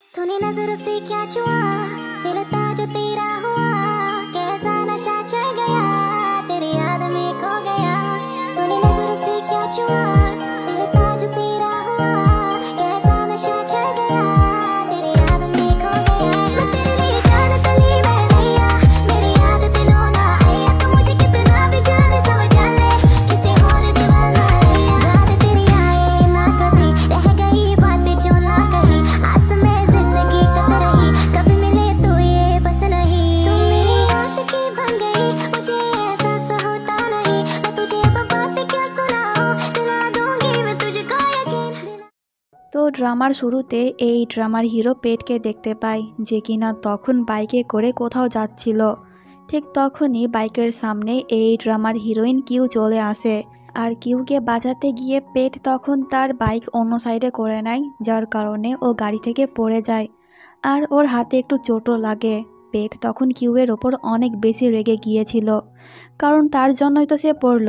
तूने नजर से क्या छुआ, दिल था जो तेरा हुआ, कैसा नशा चढ़ गया, तेरी याद में खो गया। तूने नजर से क्या छुआ, दिल था जो तेरा हुआ, कैसा नशा चढ़ गया, तेरी याद में खो गया। मैं तेरे लिए जान तली मैं लिया, मेरी याद दिनों ना आया, तू मुझे कितना भी जाने समझ ले, किसी और दीवाना लिया। याद तेरी आए ना कभी, रह गई बातें जो ना कही, आस में जिंदगी कट रही, कभी मिले तो ये बस नहीं। तू मेरी आशिकी बन गई, मुझे एहसास होता नहीं, मैं तुझे वो बातें क्या सुनाऊं, दिला दूंगी मैं तुझको यकीन। তো ড্রামার শুরুতে এই ড্রামার হিরো পেটকে দেখতে পায়, যে কিনা তখন বাইকে করে কোথাও যাচ্ছিল। ঠিক তখনই বাইকের সামনে এই ড্রামার হিরোইন কিউ চলে আসে, আর কিউকে বাঁচাতে গিয়ে পেট তখন তার বাইক অন্য সাইডে করে নেয়, যার কারণে ও গাড়ি থেকে পড়ে যায় আর ওর হাতে একটু চোটও লাগে। পেট তখন কিউয়ের ওপর অনেক বেশি রেগে গিয়েছিল, কারণ তার জন্যই তো সে পড়ল।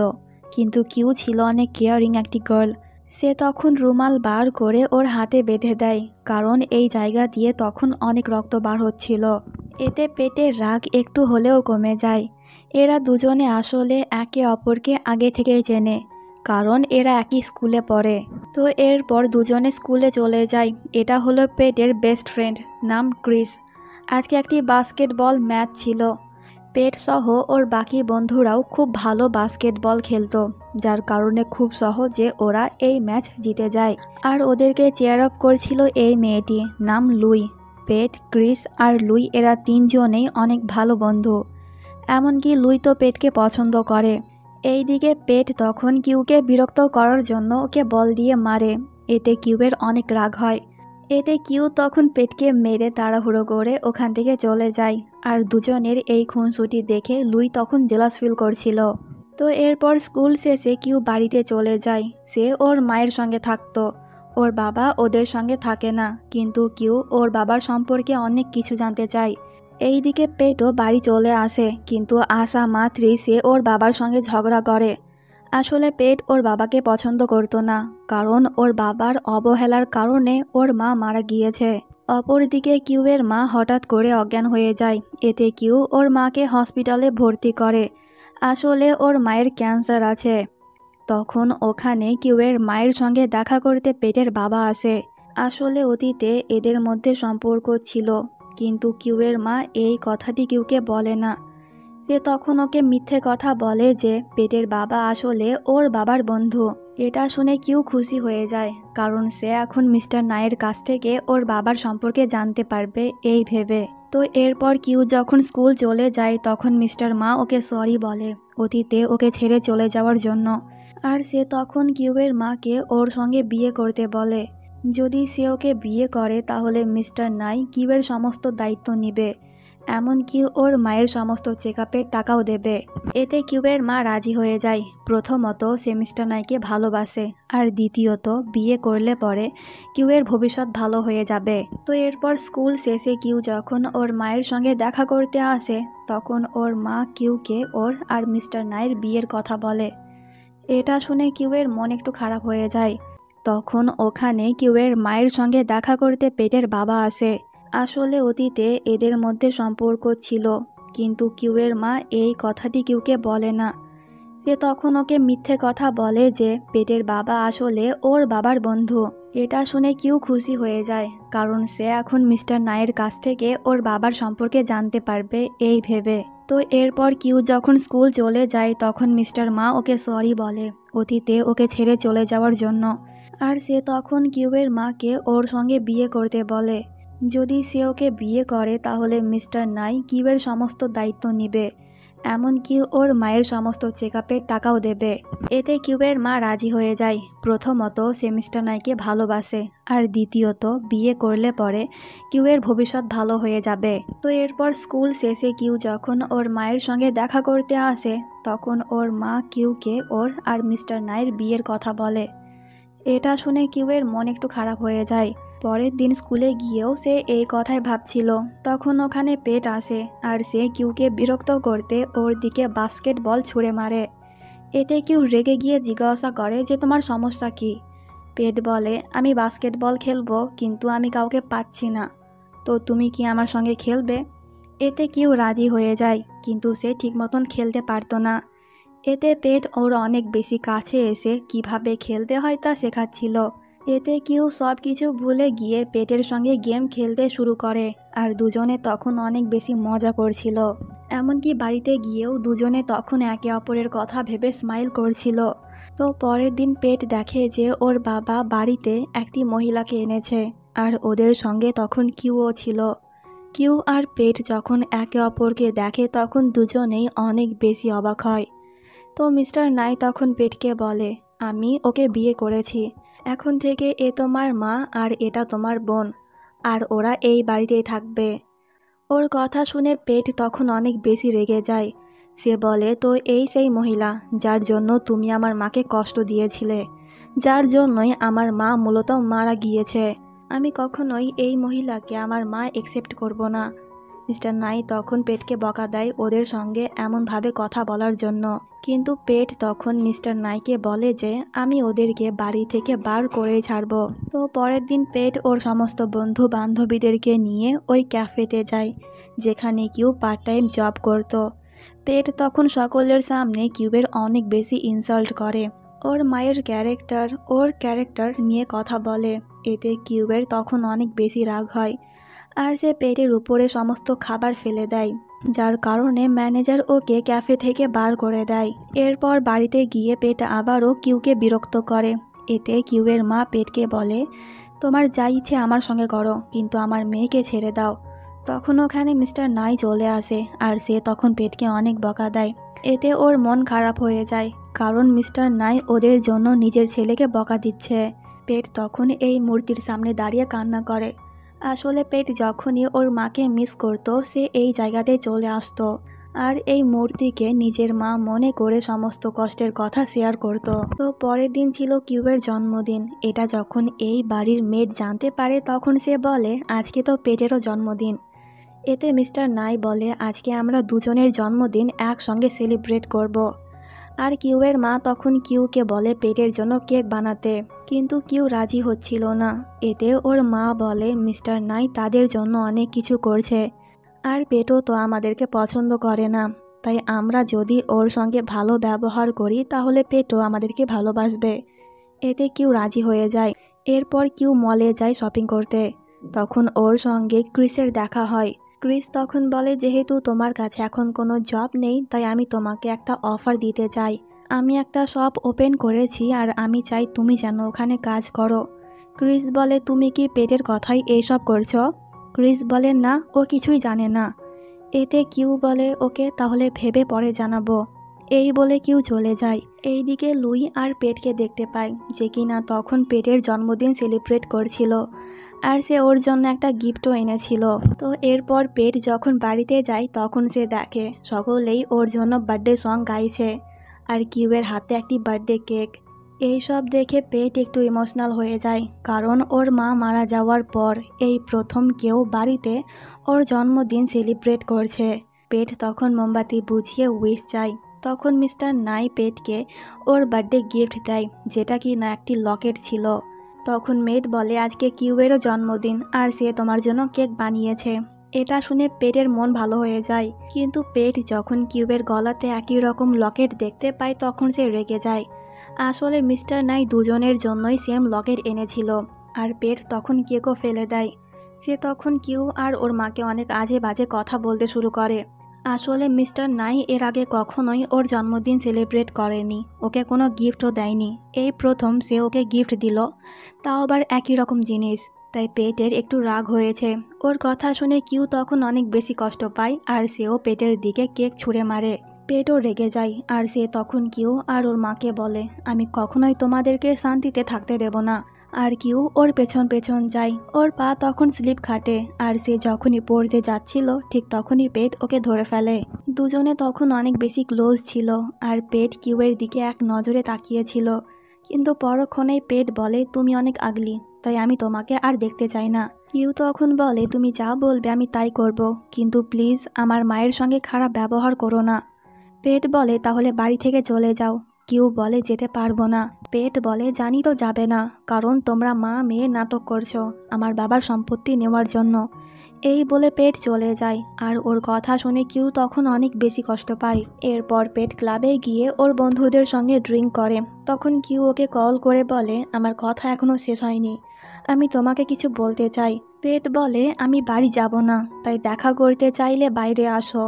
কিন্তু কিউ ছিল অনেক কেয়ারিং একটি গার্ল। সে তখন রুমাল বার করে ওর হাতে বেঁধে দেয়, কারণ এই জায়গা দিয়ে তখন অনেক রক্ত বার হচ্ছিল। এতে পেটের রাগ একটু হলেও কমে যায়। এরা দুজনে আসলে একে অপরকে আগে থেকেই চেনে, কারণ এরা একই স্কুলে পড়ে। তো এরপর দুজনে স্কুলে চলে যায়। এটা হলো পেটের বেস্ট ফ্রেন্ড, নাম ক্রিস। আজকে একটি বাস্কেটবল ম্যাচ ছিল। পেট সহ ওর বাকি বন্ধুরাও খুব ভালো বাস্কেটবল খেলতো, যার কারণে খুব সহজে ওরা এই ম্যাচ জিতে যায়। আর ওদেরকে চেয়ার আপ করছিল এই মেয়েটি, নাম লুই। পেট, ক্রিস আর লুই এরা তিনজনেই অনেক ভালো বন্ধু। এমনকি লুই তো পেটকে পছন্দ করে। এইদিকে পেট তখন কিউকে বিরক্ত করার জন্য ওকে বল দিয়ে মারে। এতে কিউয়ের অনেক রাগ হয়। এতে কিউ তখন পেটকে মেরে তাড়াহুড়ো করে ওখান থেকে চলে যায়। আর দুজনের এই খুনসুটি দেখে লুই তখন জেলাস ফিল করছিল। তো এরপর স্কুল শেষে কিউ বাড়িতে চলে যায়। সে ওর মায়ের সঙ্গে থাকতো, ওর বাবা ওদের সঙ্গে থাকে না। কিন্তু কিউ ওর বাবার সম্পর্কে অনেক কিছু জানতে চায়। এইদিকে পেটও বাড়ি চলে আসে, কিন্তু আসা মাত্রই সে ওর বাবার সঙ্গে ঝগড়া করে। আসলে পেট ওর বাবাকে পছন্দ করতো না, কারণ ওর বাবার অবহেলার কারণে ওর মা মারা গিয়েছে। অপরদিকে কিউয়ের মা হঠাৎ করে অজ্ঞান হয়ে যায়। এতে কিউ ওর মাকে হসপিটালে ভর্তি করে। আসলে ওর মায়ের ক্যান্সার আছে। তখন ওখানে কিউয়ের মায়ের সঙ্গে দেখা করতে পেটের বাবা আসে। আসলে অতীতে এদের মধ্যে সম্পর্ক ছিল, কিন্তু কিউয়ের মা এই কথাটি কিউকে বলে না। সে তখন ওকে মিথ্যে কথা বলে যে পেটের বাবা আসলে ওর বাবার বন্ধু। এটা শুনে কিউ খুশি হয়ে যায়, কারণ সে এখন মিস্টার নাইয়ের কাছ থেকে ওর বাবার সম্পর্কে জানতে পারবে এই ভেবে। তো এরপর কিউ যখন স্কুল চলে যায় তখন মিস্টার মা ওকে সরি বলে অতীতে ওকে ছেড়ে চলে যাওয়ার জন্য। আর সে তখন কিউয়ের মাকে ওর সঙ্গে বিয়ে করতে বলে। যদি সে ওকে বিয়ে করে তাহলে মিস্টার নাই কিউয়ের সমস্ত দায়িত্ব নেবে, এমনকি ওর মায়ের সমস্ত চেকআপের টাকাও দেবে। এতে কিউয়ের মা রাজি হয়ে যায়। প্রথমত সে মিস্টার নাইকে ভালোবাসে, আর দ্বিতীয়ত বিয়ে করলে পরে কিউয়ের ভবিষ্যৎ ভালো হয়ে যাবে। তো এরপর স্কুল শেষে কিউ যখন ওর মায়ের সঙ্গে দেখা করতে আসে তখন ওর মা কিউকে ওর আর মিস্টার নাইয়ের বিয়ের কথা বলে। এটা শুনে কিউয়ের মন একটু খারাপ হয়ে যায়। তখন ওখানে কিউয়ের মায়ের সঙ্গে দেখা করতে পেটের বাবা আসে। আসলে অতীতে এদের মধ্যে সম্পর্ক ছিল, কিন্তু কিউয়ের মা এই কথাটি কিউকে বলে না। সে তখন ওকে মিথ্যে কথা বলে যে পেটের বাবা আসলে ওর বাবার বন্ধু। এটা শুনে কিউ খুশি হয়ে যায়, কারণ সে এখন মিস্টার নাইয়ের কাছ থেকে ওর বাবার সম্পর্কে জানতে পারবে এই ভেবে। তো এরপর কিউ যখন স্কুল চলে যায় তখন মিস্টার মা ওকে সরি বলে অতীতে ওকে ছেড়ে চলে যাওয়ার জন্য। আর সে তখন কিউয়ের মাকে ওর সঙ্গে বিয়ে করতে বলে। যদি সে ওকে বিয়ে করে তাহলে মিস্টার নাই কিউয়ের সমস্ত দায়িত্ব নেবে, এমনকি ওর মায়ের সমস্ত চেকআপের টাকাও দেবে। এতে কিউয়ের মা রাজি হয়ে যায়। প্রথমত সে মিস্টার নাইকে ভালোবাসে, আর দ্বিতীয়ত বিয়ে করলে পরে কিউয়ের ভবিষ্যৎ ভালো হয়ে যাবে। তো এরপর স্কুল শেষে কিউ যখন ওর মায়ের সঙ্গে দেখা করতে আসে তখন ওর মা কিউকে ওর আর মিস্টার নাইয়ের বিয়ের কথা বলে। এটা শুনে কিউয়ের মন একটু খারাপ হয়ে যায়। পরের দিন স্কুলে গিয়েও সে এই কথাই ভাবছিল। তখন ওখানে পেট আসে, আর সে কিউকে বিরক্ত করতে ওর দিকে বাস্কেটবল ছুঁড়ে মারে। এতে কিউ রেগে গিয়ে জিজ্ঞাসা করে যে তোমার সমস্যা কি। পেট বলে আমি বাস্কেটবল খেলবো, কিন্তু আমি কাউকে পাচ্ছি না। তো তুমি কি আমার সঙ্গে খেলবে? এতে কিউ রাজি হয়ে যায়, কিন্তু সে ঠিক মতন খেলতে পারতো না। এতে পেট ওর অনেক বেশি কাছে এসে কিভাবে খেলতে হয় তা শেখাচ্ছিল। এতে কিউ সব কিছু ভুলে গিয়ে পেটের সঙ্গে গেম খেলতে শুরু করে, আর দুজনে তখন অনেক বেশি মজা করছিল। এমনকি বাড়িতে গিয়েও দুজনে তখন একে অপরের কথা ভেবে স্মাইল করছিল। তো পরের দিন পেট দেখে যে ওর বাবা বাড়িতে একটি মহিলাকে এনেছে, আর ওদের সঙ্গে তখন কিউও ছিল। কিউ আর পেট যখন একে অপরকে দেখে তখন দুজনেই অনেক বেশি অবাক হয়। তো মিস্টার নাই তখন পেটকে বলে, আমি ওকে বিয়ে করেছি, এখন থেকে এ তোমার মা আর এটা তোমার বোন, আর ওরা এই বাড়িতেই থাকবে। ওর কথা শুনে পেট তখন অনেক বেশি রেগে যায়। সে বলে, তো এই সেই মহিলা যার জন্য তুমি আমার মাকে কষ্ট দিয়েছিলে, যার জন্যই আমার মা মূলত মারা গিয়েছে। আমি কখনোই এই মহিলাকে আমার মা একসেপ্ট করব না। মিস্টার নাই তখন পেটকে বকা দেয় ওদের সঙ্গে এমনভাবে কথা বলার জন্য, কিন্তু পেট তখন মিস্টার নাইকে বলে যে আমি ওদেরকে বাড়ি থেকে বার করেই ছাড়ব। তো পরের দিন পেট ওর সমস্ত বন্ধু বান্ধবীদেরকে নিয়ে ওই ক্যাফেতে যায়, যেখানে কিউ পার্ট টাইম জব করত। পেট তখন সকলের সামনে কিউবের অনেক বেশি ইনসাল্ট করে, ওর মায়ের ক্যারেক্টার নিয়ে কথা বলে। এতে কিউবের তখন অনেক বেশি রাগ হয়, আর সে পেটের উপরে সমস্ত খাবার ফেলে দেয়, যার কারণে ম্যানেজার ওকে ক্যাফে থেকে বার করে দেয়। এরপর বাড়িতে গিয়ে পেট আবারও কিউকে বিরক্ত করে। এতে কিউয়ের মা পেটকে বলে, তোমার যা ইচ্ছে আমার সঙ্গে করো, কিন্তু আমার মেয়েকে ছেড়ে দাও। তখন ওখানে মিস্টার নাই চলে আসে, আর সে তখন পেটকে অনেক বকা দেয়। এতে ওর মন খারাপ হয়ে যায়, কারণ মিস্টার নাই ওদের জন্য নিজের ছেলেকে বকা দিচ্ছে। পেট তখন এই মূর্তির সামনে দাঁড়িয়ে কান্না করে। আসলে পেট যখনই ওর মাকে মিস করত সে এই জায়গাতে চলে আসতো, আর এই মূর্তিকে নিজের মা মনে করে সমস্ত কষ্টের কথা শেয়ার করত। তো পরের দিন ছিল কিউবের জন্মদিন। এটা যখন এই বাড়ির মেড জানতে পারে তখন সে বলে, আজকে তো পেটেরও জন্মদিন। এতে মিস্টার নাই বলে, আজকে আমরা দুজনের জন্মদিন একসঙ্গে সেলিব্রেট করব। আর কিউয়ের মা তখন কিউকে বলে পেটের জন্য কেক বানাতে, কিন্তু কিউ রাজি হচ্ছিল না। এতে ওর মা বলে, মিস্টার নাই তাদের জন্য অনেক কিছু করছে, আর পেটও তো আমাদেরকে পছন্দ করে না, তাই আমরা যদি ওর সঙ্গে ভালো ব্যবহার করি তাহলে পেটও আমাদেরকে ভালোবাসবে। এতে কিউ রাজি হয়ে যায়। এরপর কিউ মলে যায় শপিং করতে। তখন ওর সঙ্গে ক্রিসের দেখা হয়। ক্রিস তখন বলে, যেহেতু তোমার কাছে এখন কোনো জব নেই তাই আমি তোমাকে একটা অফার দিতে চাই। আমি একটা শপ ওপেন করেছি, আর আমি চাই তুমি যেন ওখানে কাজ করো। ক্রিস বলে, তুমি কি পেটের কথাই এইসব করছো? ক্রিস বলে, না, ও কিছুই জানে না। এতে কিউ বলে, ওকে তাহলে ভেবে পরে জানাবো। এই বলে কিউ চলে যায়। এইদিকে লুই আর পেটকে দেখতে পায়, যে কিনা তখন পেটের জন্মদিন সেলিব্রেট করছিল, আর সে ওর জন্য একটা গিফটও এনেছিল। তো এরপর পেট যখন বাড়িতে যায় তখন সে দেখে সকলেই ওর জন্য বার্থডে সং গাইছে, আর কিউয়ের হাতে একটি বার্থডে কেক। এইসব দেখে পেট একটু ইমোশনাল হয়ে যায়, কারণ ওর মা মারা যাওয়ার পর এই প্রথম কেউ বাড়িতে ওর জন্মদিন সেলিব্রেট করছে। পেট তখন মোমবাতি বুঝিয়ে উইশ চায়। তখন মিস্টার নাই পেটকে ওর বার্থডে গিফট দেয়, যেটা কি না একটি লকেট ছিল। তখন মেড বলে, আজকে কিউবেরও জন্মদিন, আর সে তোমার জন্য কেক বানিয়েছে। এটা শুনে পেটের মন ভালো হয়ে যায়, কিন্তু পেট যখন কিউবের গলাতে একই রকম লকেট দেখতে পায় তখন সে রেগে যায়। আসলে মিস্টার নাই দুজনের জন্যই সেম লকেট এনেছিল, আর পেট তখন কেকও ফেলে দেয়। সে তখন কিউ আর ওর মাকে অনেক আজে বাজে কথা বলতে শুরু করে। আসলে মিস্টার নাই এর আগে কখনোই ওর জন্মদিন সেলিব্রেট করেনি, ওকে কোনো গিফটও দেয়নি। এই প্রথম সে ওকে গিফট দিল, তাও আবার একই রকম জিনিস। তাই পেটের একটু রাগ হয়েছে। ওর কথা শুনে কিউ তখন অনেক বেশি কষ্ট পায়, আর সেও পেটের দিকে কেক ছুঁড়ে মারে। পেটও রেগে যায়, আর সে তখন কিউ আর ওর মাকে বলে, আমি কখনোই তোমাদেরকে শান্তিতে থাকতে দেব না। আর কিউ ওর পেছন পেছন যায়। ওর পা তখন স্লিপ খাটে, আর সে যখনই পড়তে যাচ্ছিল ঠিক তখনই পেট ওকে ধরে ফেলে। দুজনে তখন অনেক বেশি ক্লোজ ছিল, আর পেট কিউয়ের দিকে এক নজরে তাকিয়েছিল। কিন্তু পরক্ষণেই পেট বলে, তুমি অনেক আগলি, তাই আমি তোমাকে আর দেখতে চাই না। কিউ তখন বলে, তুমি যা বলবে আমি তাই করব, কিন্তু প্লিজ আমার মায়ের সঙ্গে খারাপ ব্যবহার করো না। পেট বলে, তাহলে বাড়ি থেকে চলে যাও। কিউ বলে, যেতে পারবো না। পেট বলে, জানি তো যাবে না, কারণ তোমরা মা মেয়ে নাটক করছো আমার বাবার সম্পত্তি নেওয়ার জন্য। এই বলে পেট চলে যায় আর ওর কথা শুনে কিউ তখন অনেক বেশি কষ্ট পায়। এরপর পেট ক্লাবে গিয়ে ওর বন্ধুদের সঙ্গে ড্রিঙ্ক করে। তখন কিউ ওকে কল করে বলে, আমার কথা এখনো শেষ হয়নি, আমি তোমাকে কিছু বলতে চাই। পেট বলে, আমি বাড়ি যাব না, তাই দেখা করতে চাইলে বাইরে আসো।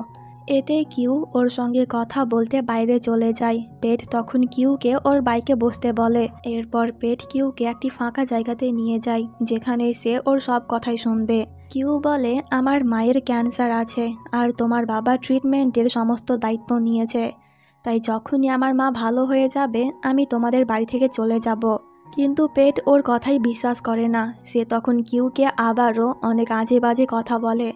এতে কিউ ওর সঙ্গে কথা বলতে বাইরে চলে যায়। পেট তখন কিউকে ওর বাইকে বসতে বলে। এরপর পেট কিউকে একটি ফাঁকা জায়গাতে নিয়ে যায় যেখানে সে ওর সব কথাই শুনবে। কিউ বলে, আমার মায়ের ক্যান্সার আছে আর তোমার বাবা ট্রিটমেন্টের সমস্ত দায়িত্ব নিয়েছে, তাই যখনই আমার মা ভালো হয়ে যাবে আমি তোমাদের বাড়ি থেকে চলে যাব। কিন্তু পেট ওর কথাই বিশ্বাস করে না। সে তখন কিউকে আবারও অনেক আজে বাজে কথা বলে।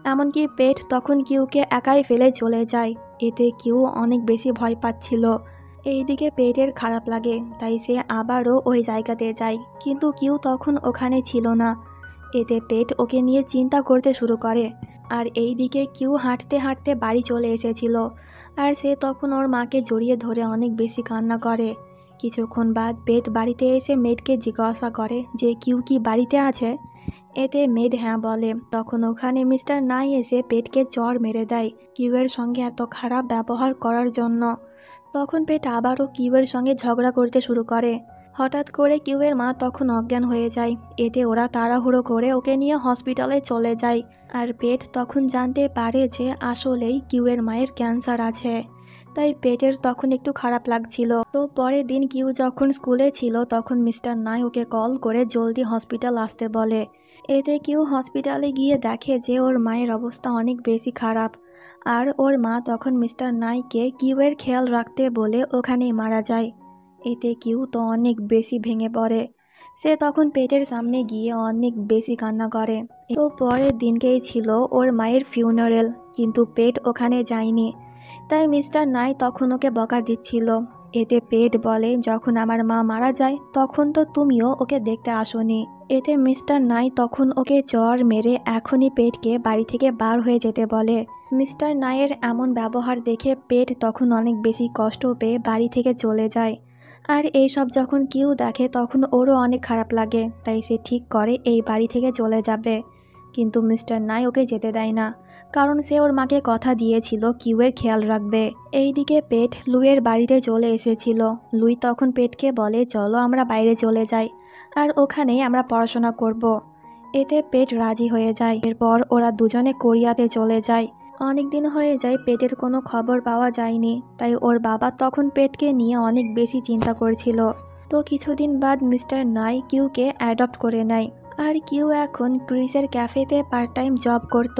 এমনকি পেট তখন কিউকে একাই ফেলে চলে যায়। এতে কিউ অনেক বেশি ভয় পাচ্ছিল। এইদিকে পেটের খারাপ লাগে, তাই সে আবারও ওই জায়গাতে যায়, কিন্তু কিউ তখন ওখানে ছিল না। এতে পেট ওকে নিয়ে চিন্তা করতে শুরু করে। আর এইদিকে কিউ হাঁটতে হাঁটতে বাড়ি চলে এসেছিল আর সে তখন ওর মাকে জড়িয়ে ধরে অনেক বেশি কান্না করে। কিছুক্ষণ বাদ পেট বাড়িতে এসে মেডকে জিজ্ঞাসা করে যে কিউ কি বাড়িতে আছে। এতে মেড হ্যাঁ বলে। তখন ওখানে মিস্টার নাই এসে পেটকে চড় মেরে দেয় কিউয়ের সঙ্গে এত খারাপ ব্যবহার করার জন্য। তখন পেট আবারও কিউয়ের সঙ্গে ঝগড়া করতে শুরু করে। হঠাৎ করে কিউয়ের মা তখন অজ্ঞান হয়ে যায়। এতে ওরা তাড়াহুড়ো করে ওকে নিয়ে হসপিটালে চলে যায়। আর পেট তখন জানতে পারে যে আসলেই কিউয়ের মায়ের ক্যান্সার আছে। তাই পেটের তখন একটু খারাপ লাগছিল। তো পরের দিন কিউ যখন স্কুলে ছিল তখন মিস্টার নাই ওকে কল করে জলদি হসপিটাল আসতে বলে। এতে কিউ হসপিটালে গিয়ে দেখে যে ওর মায়ের অবস্থা অনেক বেশি খারাপ আর ওর মা তখন মিস্টার নাইকে কিউয়ের খেয়াল রাখতে বলে ওখানেই মারা যায়। এতে কিউ তো অনেক বেশি ভেঙে পড়ে। সে তখন পেটের সামনে গিয়ে অনেক বেশি কান্না করে। তো পরের দিনকেই ছিল ওর মায়ের ফিউনারেল, কিন্তু পেট ওখানে যায়নি। তাই মিস্টার নাই তখন ওকে বকা দিচ্ছিল। এতে পেট বলে, যখন আমার মা মারা যায় তখন তো তুমিও ওকে দেখতে আসোনি। এতে মিস্টার নাই তখন ওকে চড় মেরে এখনই পেটকে বাড়ি থেকে বার হয়ে যেতে বলে। মিস্টার নাইয়ের এমন ব্যবহার দেখে পেট তখন অনেক বেশি কষ্ট পেয়ে বাড়ি থেকে চলে যায়। আর এইসব যখন কিউ দেখে তখন ওরও অনেক খারাপ লাগে, তাই সে ঠিক করে এই বাড়ি থেকে চলে যাবে। কিন্তু মিস্টার নাই ওকে যেতে দেয় না, কারণ সে ওর মাকে কথা দিয়েছিল কিউয়ের খেয়াল রাখবে। এইদিকে পেট লুইয়ের বাড়িতে চলে এসেছিল। লুই তখন পেটকে বলে, চলো আমরা বাইরে চলে যাই আর ওখানেই আমরা পড়াশোনা করব। এতে পেট রাজি হয়ে যায়। এরপর ওরা দুজনে কোরিয়াতে চলে যায়। অনেক দিন হয়ে যায় পেটের কোনো খবর পাওয়া যায়নি, তাই ওর বাবা তখন পেটকে নিয়ে অনেক বেশি চিন্তা করছিল। তো কিছুদিন বাদ মিস্টার নাই কিউকে অ্যাডপ্ট করে নেয় আর কিউ এখন ক্রিসের ক্যাফেতে পার্ট টাইম জব করত।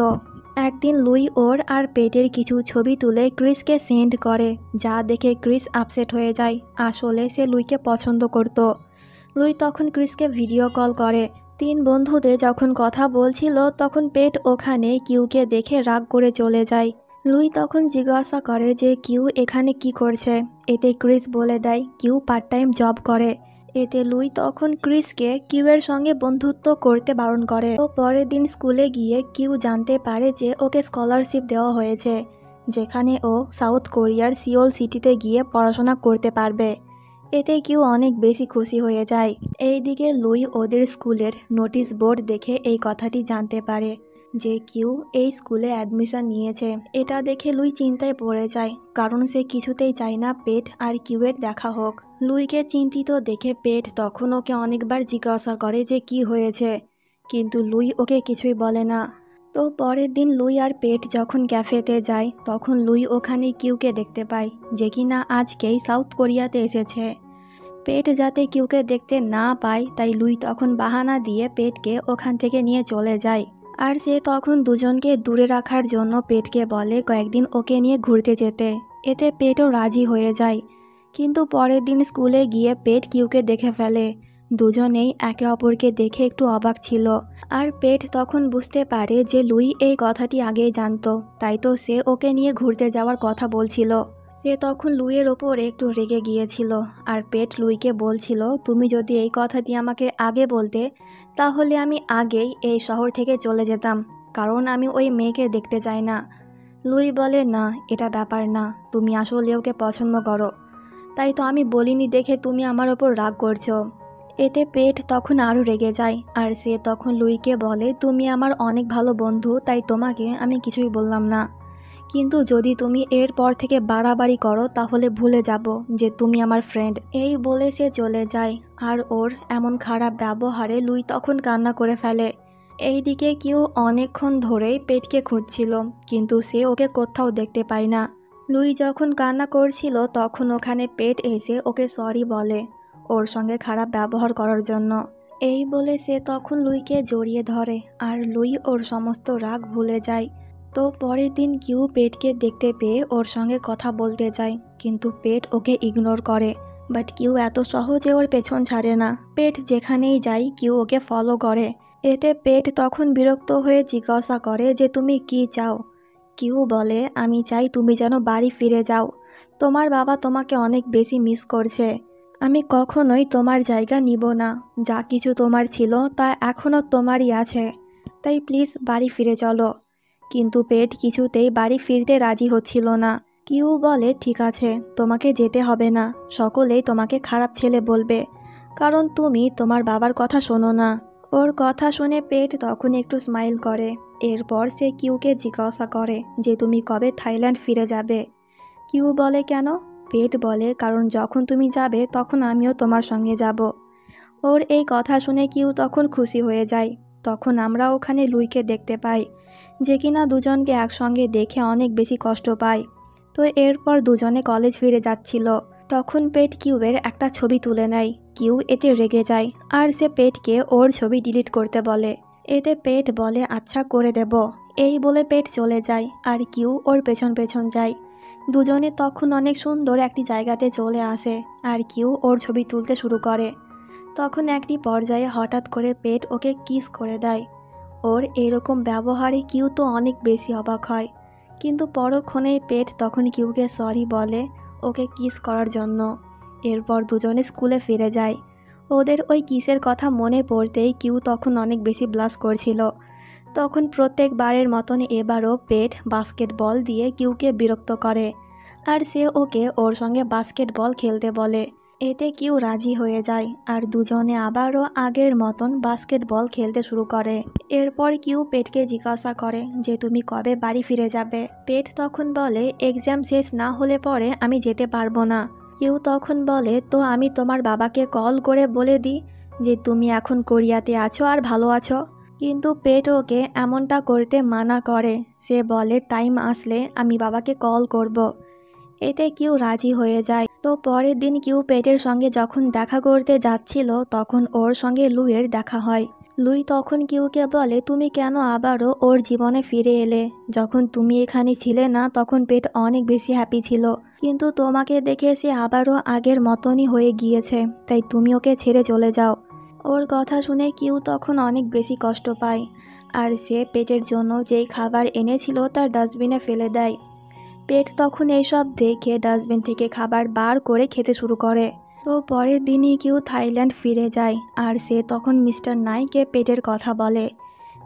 একদিন লুই ওর আর পেটের কিছু ছবি তুলে ক্রিসকে সেন্ড করে, যা দেখে ক্রিস আপসেট হয়ে যায়। আসলে সে লুইকে পছন্দ করত। লুই তখন ক্রিসকে ভিডিও কল করে। তিন বন্ধুতে যখন কথা বলছিল তখন পেট ওখানে কিউকে দেখে রাগ করে চলে যায়। লুই তখন জিজ্ঞাসা করে যে কিউ এখানে কি করছে। এতে ক্রিস বলে দেয় কিউ পার্ট টাইম জব করে। এতে লুই তখন ক্রিসকে কিউয়ের সঙ্গে বন্ধুত্ব করতে বারণ করে। ও পরের দিন স্কুলে গিয়ে কিউ জানতে পারে যে ওকে স্কলারশিপ দেওয়া হয়েছে, যেখানে ও সাউথ কোরিয়ার সিওল সিটিতে গিয়ে পড়াশোনা করতে পারবে। এতে কিউ অনেক বেশি খুশি হয়ে যায়। এইদিকে লুই ওদের স্কুলের নোটিশ বোর্ড দেখে এই কথাটি জানতে পারে যে কিউ এই স্কুলে অ্যাডমিশন নিয়েছে। এটা দেখে লুই চিন্তায় পড়ে যায়, কারণ সে কিছুতেই চায় না পেট আর কিউয়ের দেখা হোক। লুইকে চিন্তিত দেখে পেট তখন ওকে অনেকবার জিজ্ঞাসা করে যে কি হয়েছে, কিন্তু লুই ওকে কিছুই বলে না। তো পরের দিন লুই আর পেট যখন ক্যাফেতে যায় তখন লুই ওখানে কিউকে দেখতে পায়, যে কিনা আজকেই সাউথ কোরিয়াতে এসেছে। পেট যাতে কিউকে দেখতে না পায় তাই লুই তখন বাহানা দিয়ে পেটকে ওখান থেকে নিয়ে চলে যায়। আর সে তখন দুজনকে দূরে রাখার জন্য পেটকে বলে কয়েকদিন ওকে নিয়ে ঘুরতে যেতে। এতে পেটও রাজি হয়ে যায়। কিন্তু পরের দিন স্কুলে গিয়ে পেট কিউকে দেখে ফেলে। দুজনেই একে অপরকে দেখে একটু অবাক ছিল। আর পেট তখন বুঝতে পারে যে লুই এই কথাটি আগেই জানতো, তাই তো সে ওকে নিয়ে ঘুরতে যাওয়ার কথা বলছিল। সে তখন লুইয়ের ওপর একটু রেগে গিয়েছিল। আর পেট লুইকে বলছিল, তুমি যদি এই কথাটি আমাকে আগে বলতে তাহলে আমি আগেই এই শহর থেকে চলে যেতাম, কারণ আমি ওই মেয়েকে দেখতে চাই না। লুই বলে, না এটা ব্যাপার না, তুমি আসলে ওকে পছন্দ করো, তাই তো আমি বলিনি দেখে তুমি আমার ওপর রাগ করছো। এতে পেট তখন আরও রেগে যায় আর সে তখন লুইকে বলে, তুমি আমার অনেক ভালো বন্ধু, তাই তোমাকে আমি কিছুই বললাম না, কিন্তু যদি তুমি এরপর থেকে বাড়াবাড়ি করো তাহলে ভুলে যাব যে তুমি আমার ফ্রেন্ড। এই বলে সে চলে যায় আর ওর এমন খারাপ ব্যবহারে লুই তখন কান্না করে ফেলে। এইদিকে কেউ অনেকক্ষণ ধরেই পেটকে খুঁজছিল, কিন্তু সে ওকে কোথাও দেখতে পায় না। লুই যখন কান্না করছিল তখন ওখানে পেট এসে ওকে সরি বলে ওর সঙ্গে খারাপ ব্যবহার করার জন্য। এই বলে সে তখন লুইকে জড়িয়ে ধরে আর লুই ওর সমস্ত রাগ ভুলে যায়। তো পরের দিন কিউ পেটকে দেখতে পেয়ে ওর সঙ্গে কথা বলতে যায়, কিন্তু পেট ওকে ইগনোর করে। বাট কিউ এত সহজে ওর পেছন ছাড়ে না, পেট যেখানেই যায় কিউ ওকে ফলো করে। এতে পেট তখন বিরক্ত হয়ে জিজ্ঞাসা করে যে তুমি কি চাও। কিউ বলে, আমি চাই তুমি যেন বাড়ি ফিরে যাও, তোমার বাবা তোমাকে অনেক বেশি মিস করছে, আমি কখনোই তোমার জায়গা নিব না, যা কিছু তোমার ছিল তা এখনও তোমারই আছে, তাই প্লিজ বাড়ি ফিরে চলো। কিন্তু পেট কিছুতেই বাড়ি ফিরতে রাজি হচ্ছিল না। কিউ বলে, ঠিক আছে, তোমাকে যেতে হবে না, সকলেই তোমাকে খারাপ ছেলে বলবে, কারণ তুমি তোমার বাবার কথা শোনো না। ওর কথা শুনে পেট তখন একটু স্মাইল করে। এরপর সে কিউকে জিজ্ঞাসা করে যে তুমি কবে থাইল্যান্ড ফিরে যাবে। কিউ বলে, কেন? পেট বলে, কারণ যখন তুমি যাবে তখন আমিও তোমার সঙ্গে যাব। ওর এই কথা শুনে কিউ তখন খুশি হয়ে যায়। তখন আমরা ওখানে লুইকে দেখতে পাই, যে কিনা দুজনকে একসঙ্গে দেখে অনেক বেশি কষ্ট পায়। তো এরপর দুজনে কলেজ ফিরে যাচ্ছিল। তখন পেট কিউবের একটা ছবি তুলে নেয়। কিউ এতে রেগে যায় আর সে পেটকে ওর ছবি ডিলিট করতে বলে। এতে পেট বলে, আচ্ছা করে দেব। এই বলে পেট চলে যায় আর কিউ ওর পেছন পেছন যায়। দুজনে তখন অনেক সুন্দর একটি জায়গাতে চলে আসে আর কিউ ওর ছবি তুলতে শুরু করে। তখন একটি পর্যায়ে হঠাৎ করে পেট ওকে কিস করে দেয়। ওর এরকম ব্যবহারে কিউ তো অনেক বেশি অবাক হয়, কিন্তু পরক্ষণেই পেট তখন কিউকে সরি বলে ওকে কিস করার জন্য। এরপর দুজনে স্কুলে ফিরে যায়। ওদের ওই কিসের কথা মনে পড়তেই কিউ তখন অনেক বেশি ব্লাশ করছিল। তখন প্রত্যেকবারের মতন এবারও পেট বাস্কেটবল দিয়ে কিউকে বিরক্ত করে আর সে ওকে ওর সঙ্গে বাস্কেটবল খেলতে বলে। এতে কিউ রাজি হয়ে যায় আর দুজনে আবারও আগের মতন বাস্কেটবল খেলতে শুরু করে। এরপর কিউ পেটকে জিজ্ঞাসা করে যে তুমি কবে বাড়ি ফিরে যাবে। পেট তখন বলে, এক্সাম শেষ না হলে পরে আমি যেতে পারবো না। কিউ তখন বলে, তো আমি তোমার বাবাকে কল করে বলে দিই যে তুমি এখন কোরিয়াতে আছো আর ভালো আছো। কিন্তু পেট ওকে এমনটা করতে মানা করে। সে বলে, টাইম আসলে আমি বাবাকে কল করব। এতে কিউ রাজি হয়ে যায়। তো পরের দিন কিউ পেটের সঙ্গে যখন দেখা করতে যাচ্ছিল তখন ওর সঙ্গে লুইয়ের দেখা হয়। লুই তখন কিউকে বলে, তুমি কেন আবারও ওর জীবনে ফিরে এলে? যখন তুমি এখানে ছিলে না তখন পেট অনেক বেশি হ্যাপি ছিল, কিন্তু তোমাকে দেখে সে আবারও আগের মতনই হয়ে গিয়েছে, তাই তুমি ওকে ছেড়ে চলে যাও। ওর কথা শুনে কিউ তখন অনেক বেশি কষ্ট পায় আর সে পেটের জন্য যেই খাবার এনেছিল তার ডাস্টবিনে ফেলে দেয়। পেট তখন এইসব দেখে ডাস্টবিন থেকে খাবার বার করে খেতে শুরু করে। তো পরের দিনই কিউ থাইল্যান্ড ফিরে যায় আর সে তখন মিস্টার নাইকে পেটের কথা বলে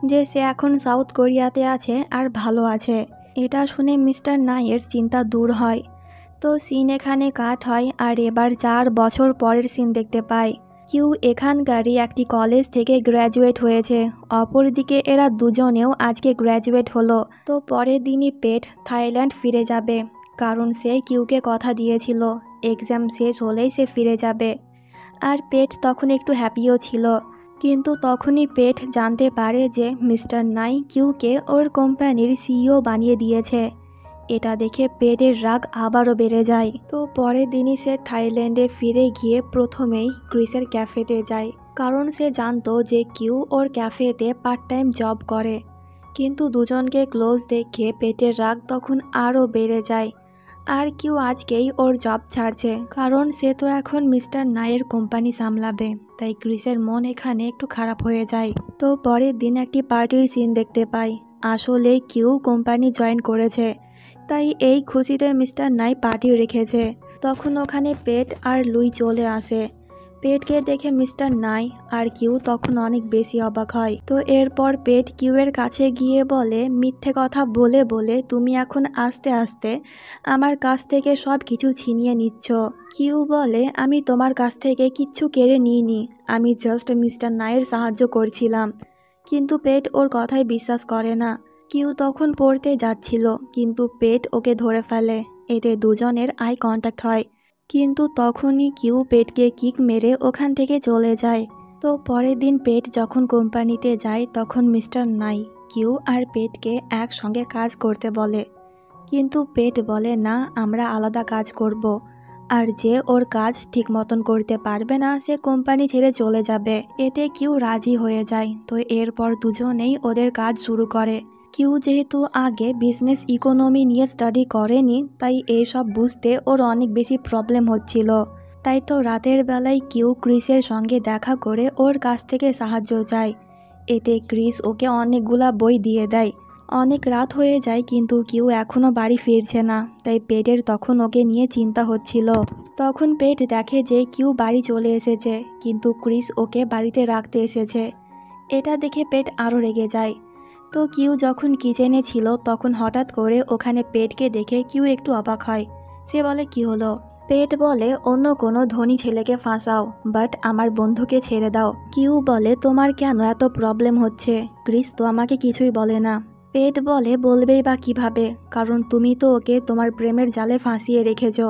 যে সে এখন সাউথ কোরিয়াতে আছে আর ভালো আছে। এটা শুনে মিস্টার নাইয়ের চিন্তা দূর হয়। তো সিন এখানে কাট হয় আর এবার 4 বছর পরের সিন দেখতে পাই। কিউ এখানকারই একটি কলেজ থেকে গ্র্যাজুয়েট হয়েছে, অপরদিকে এরা দুজনেও আজকে গ্র্যাজুয়েট হলো। তো পরের দিনই পেট থাইল্যান্ড ফিরে যাবে, কারণ সে কিউকে কথা দিয়েছিল এক্সাম শেষ হলেই সে ফিরে যাবে। আর পেট তখন একটু হ্যাপিও ছিল, কিন্তু তখনই পেট জানতে পারে যে মিস্টার নাই কিউকে ওর কোম্পানির সিইও বানিয়ে দিয়েছে। এটা দেখে পেটের রাগ আবারও বেড়ে যায়। তো পরের দিনই সে থাইল্যান্ডে ফিরে গিয়ে প্রথমেই ক্রিসের ক্যাফেতে যায়, কারণ সে জানতো যে কিউ ওর ক্যাফেতে পার্ট টাইম জব করে। কিন্তু দুজনকে ক্লোজ দেখে পেটের রাগ তখন আরও বেড়ে যায়। আর কিউ আজকেই ওর জব ছাড়ছে, কারণ সে তো এখন মিস্টার নাইয়ের কোম্পানি সামলাবে, তাই ক্রিসের মন এখানে একটু খারাপ হয়ে যায়। তো পরের দিন একটি পার্টির সিন দেখতে পাই। আসলে কিউ কোম্পানি জয়েন করেছে, তাই এই খুশিতে মিস্টার নাই পার্টি রেখেছে। তখন ওখানে পেট আর লুই চলে আসে। পেটকে দেখে মিস্টার নাই আর কিউ তখন অনেক বেশি অবাক হয়। তো এরপর পেট কিউয়ের কাছে গিয়ে বলে, মিথ্যে কথা বলে বলে তুমি এখন আস্তে আস্তে আমার কাছ থেকে সব কিছু ছিনিয়ে নিচ্ছ। কিউ বলে, আমি তোমার কাছ থেকে কিচ্ছু কেড়ে নিইনি, আমি জাস্ট মিস্টার নাইয়ের সাহায্য করছিলাম। কিন্তু পেট ওর কথায় বিশ্বাস করে না। কিউ তখন পড়তে যাচ্ছিল, কিন্তু পেট ওকে ধরে ফেলে। এতে দুজনের আই কন্ট্যাক্ট হয়, কিন্তু তখনই কিউ পেটকে কিক মেরে ওখান থেকে চলে যায়। তো পরের দিন পেট যখন কোম্পানিতে যায় তখন মিস্টার নাই কিউ আর পেটকে একসঙ্গে কাজ করতে বলে, কিন্তু পেট বলে না, আমরা আলাদা কাজ করব, আর যে ওর কাজ ঠিক মতন করতে পারবে না সে কোম্পানি ছেড়ে চলে যাবে। এতে কিউ রাজি হয়ে যায়। তো এরপর দুজনেই ওদের কাজ শুরু করে। কিউ যেহেতু আগে বিজনেস ইকোনমি নিয়ে স্টাডি করেনি, তাই এইসব বুঝতে ওর অনেক বেশি প্রবলেম হচ্ছিল। তাই তো রাতের বেলায় কিউ ক্রিসের সঙ্গে দেখা করে ওর কাছ থেকে সাহায্য চায়। এতে ক্রিস ওকে অনেকগুলা বই দিয়ে দেয়। অনেক রাত হয়ে যায়, কিন্তু কিউ এখনও বাড়ি ফিরছে না, তাই পেটের তখন ওকে নিয়ে চিন্তা হচ্ছিল। তখন পেট দেখে যে কিউ বাড়ি চলে এসেছে, কিন্তু ক্রিস ওকে বাড়িতে রাখতে এসেছে। এটা দেখে পেট আরও রেগে যায়। তো কিউ যখন কিচেনে ছিল তখন হঠাৎ করে ওখানে পেটকে দেখে কিউ একটু অবাক হয়। সে বলে, কি হলো? পেট বলে, অন্য কোনো ধনী ছেলেকে ফাঁসাও, বাট আমার বন্ধুকে ছেড়ে দাও। কিউ বলে, তোমার কেন এত প্রবলেম হচ্ছে? ক্রিস তো আমাকে কিছুই বলে না। পেট বলে, বলবেই বা কিভাবে, কারণ তুমি তো ওকে তোমার প্রেমের জালে ফাঁসিয়ে রেখেছ।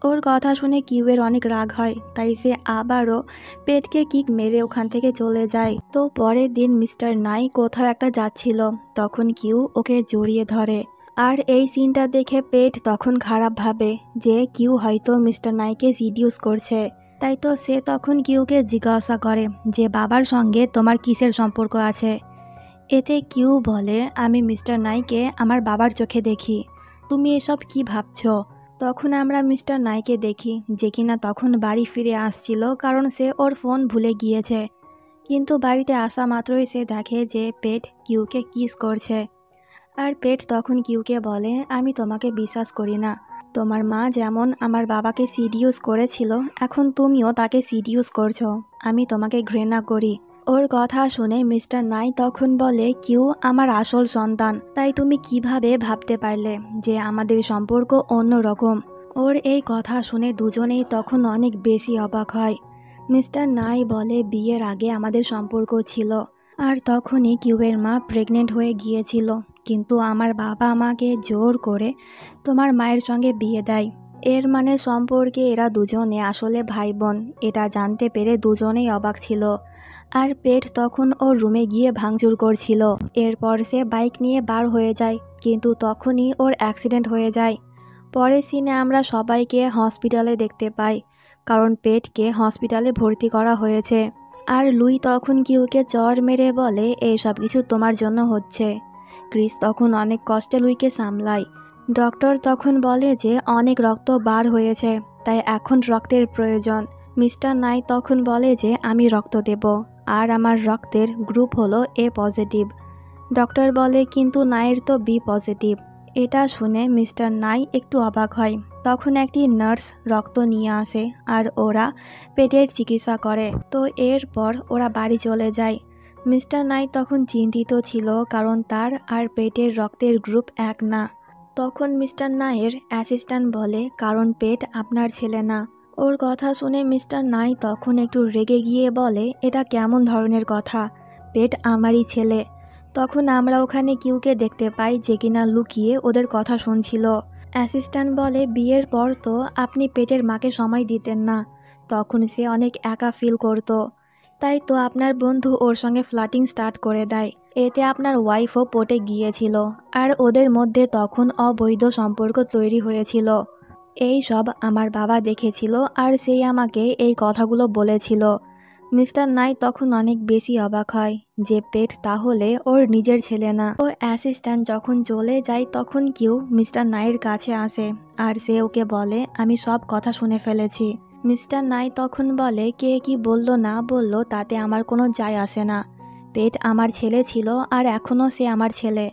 ওর কথা শুনে কিউয়ের অনেক রাগ হয়, তাই সে আবারও পেটকে কিক মেরে ওখান থেকে চলে যায়। তো পরের দিন মিস্টার নাই কোথাও একটা যাচ্ছিল, তখন কিউ ওকে জড়িয়ে ধরে। আর এই সিনটা দেখে পেট তখন খারাপ ভাবে যে কিউ হয়তো মিস্টার নাইকে সিডিউস করছে। তাই তো সে তখন কিউকে জিজ্ঞাসা করে যে বাবার সঙ্গে তোমার কিসের সম্পর্ক আছে। এতে কিউ বলে, আমি মিস্টার নাইকে আমার বাবার চোখে দেখি। তুমি এসব কি ভাবছো? তখন আমরা মিস্টার নাইকে দেখি যে কিনা তখন বাড়ি ফিরে আসছিল, কারণ সে ওর ফোন ভুলে গিয়েছে। কিন্তু বাড়িতে আসা মাত্রই সে দেখে যে পেট কিউকে কিস করছে। আর পেট তখন কিউকে বলে, আমি তোমাকে বিশ্বাস করি না। তোমার মা যেমন আমার বাবাকে সিডিউস করেছিল, এখন তুমিও তাকে সিডিউস করছো। আমি তোমাকে ঘৃণা করি। ওর কথা শুনে মিস্টার নাই তখন বলে, কিউ আমার আসল সন্তান, তাই তুমি কিভাবে ভাবতে পারলে যে আমাদের সম্পর্ক অন্যরকম? ওর এই কথা শুনে দুজনেই তখন অনেক বেশি অবাক হয়। মিস্টার নাই বলে, বিয়ের আগে আমাদের সম্পর্ক ছিল, আর তখনই কিউবের মা প্রেগনেন্ট হয়ে গিয়েছিল, কিন্তু আমার বাবা আমাকে জোর করে তোমার মায়ের সঙ্গে বিয়ে দেয়। এর মানে সম্পর্কে এরা দুজনে আসলে ভাই বোন। এটা জানতে পেরে দুজনেই অবাক ছিল। আর পেট তখন ওর রুমে গিয়ে ভাঙচুর করছিল। এরপর সে বাইক নিয়ে বার হয়ে যায়, কিন্তু তখনই ওর অ্যাক্সিডেন্ট হয়ে যায়। পরের সিনে আমরা সবাইকে হসপিটালে দেখতে পাই, কারণ পেটকে হসপিটালে ভর্তি করা হয়েছে। আর লুই তখন কিউকে চড় মেরে বলে, এই সব কিছু তোমার জন্য হচ্ছে। ক্রিস তখন অনেক কষ্টে লুইকে সামলায়। ডক্টর তখন বলে যে অনেক রক্ত বার হয়েছে, তাই এখন রক্তের প্রয়োজন। মিস্টার নাই তখন বলে যে আমি রক্ত দেব, আর আমার রক্তের গ্রুপ হলো এ পজিটিভ। ডক্টর বলে, কিন্তু নাইয়ের তো বি পজিটিভ। এটা শুনে মিস্টার নাই একটু অবাক হয়। তখন একটি নার্স রক্ত নিয়ে আসে আর ওরা পেটের চিকিৎসা করে। তো এরপর ওরা বাড়ি চলে যায়। মিস্টার নাই তখন চিন্তিত ছিল, কারণ তার আর পেটের রক্তের গ্রুপ এক না। তখন মিস্টার নাইয়ের অ্যাসিস্ট্যান্ট বলে, কারণ পেট আপনার ছেলে না। ওর কথা শুনে মিস্টার নাই তখন একটু রেগে গিয়ে বলে, এটা কেমন ধরনের কথা? পেট আমারই ছেলে। তখন আমরা ওখানে কিউকে দেখতে পাই যে কিনা লুকিয়ে ওদের কথা শুনছিল। অ্যাসিস্ট্যান্ট বলে, বিয়ের পর তো আপনি পেটের মাকে সময় দিতেন না, তখন সে অনেক একা ফিল করতো, তাই তো আপনার বন্ধু ওর সঙ্গে ফ্লার্টিং স্টার্ট করে দেয়। এতে আপনার ওয়াইফও পটে গিয়েছিল, আর ওদের মধ্যে তখন অবৈধ সম্পর্ক তৈরি হয়েছিল। এই সব আমার বাবা দেখেছিল, আর সেই আমাকে এই কথাগুলো বলেছিল। মিস্টার নাই তখন অনেক বেশি অবাক হয় যে পেট তাহলে ওর নিজের ছেলে না। ও অ্যাসিস্ট্যান্ট যখন চলে যায় তখন কিউ মিস্টার নাইয়ের কাছে আসে, আর সে ওকে বলে, আমি সব কথা শুনে ফেলেছি। মিস্টার নাই তখন বলে, কে কি বলল না বলল তাতে আমার কোনো যায় আসে না। পেট আমার ছেলে ছিল, আর এখনও সে আমার ছেলে।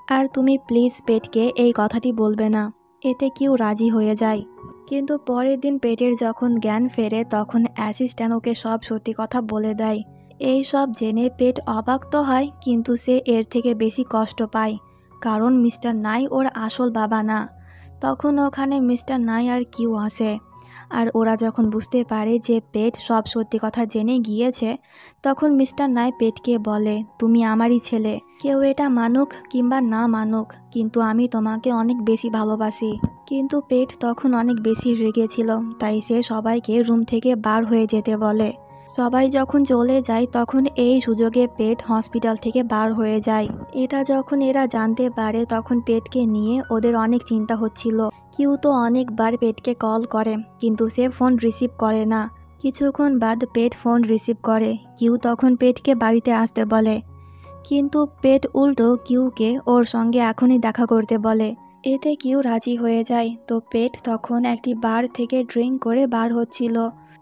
আর তুমি প্লিজ পেটকে এই কথাটি বলবে না। এতে কিউ রাজি হয়ে যায়। কিন্তু পরের দিন পেটের যখন জ্ঞান ফেরে তখন অ্যাসিস্ট্যান্ট ওকে সব সত্যি কথা বলে দেয়। এই সব জেনে পেট অবাক তো হয়, কিন্তু সে এর থেকে বেশি কষ্ট পায়, কারণ মিস্টার নাই ওর আসল বাবা না। তখন ওখানে মিস্টার নাই আর কিউ আসে। আর ওরা যখন বুঝতে পারে যে পেট সব সত্যি কথা জেনে গিয়েছে, তখন মিস্টার নাই পেটকে বলে, তুমি আমারই ছেলে, কেউ এটা মানুক কিংবা না মানুক, কিন্তু আমি তোমাকে অনেক বেশি ভালোবাসি। কিন্তু পেট তখন অনেক বেশি রেগেছিল, তাই সে সবাইকে রুম থেকে বার হয়ে যেতে বলে। সবাই যখন চলে যায় তখন এই সুযোগে পেট হসপিটাল থেকে বার হয়ে যায়। এটা যখন এরা জানতে পারে তখন পেটকে নিয়ে ওদের অনেক চিন্তা হচ্ছিল। কিউ তো অনেকবার পেটকে কল করে, কিন্তু সে ফোন রিসিভ করে না। কিছুক্ষণ বাদ পেট ফোন রিসিভ করে। কিউ তখন পেটকে বাড়িতে আসতে বলে, কিন্তু পেট উল্টো কিউকে ওর সঙ্গে এখনই দেখা করতে বলে। এতে কিউ রাজি হয়ে যায়। তো পেট তখন একটি বার থেকে ড্রিঙ্ক করে বার হচ্ছিল,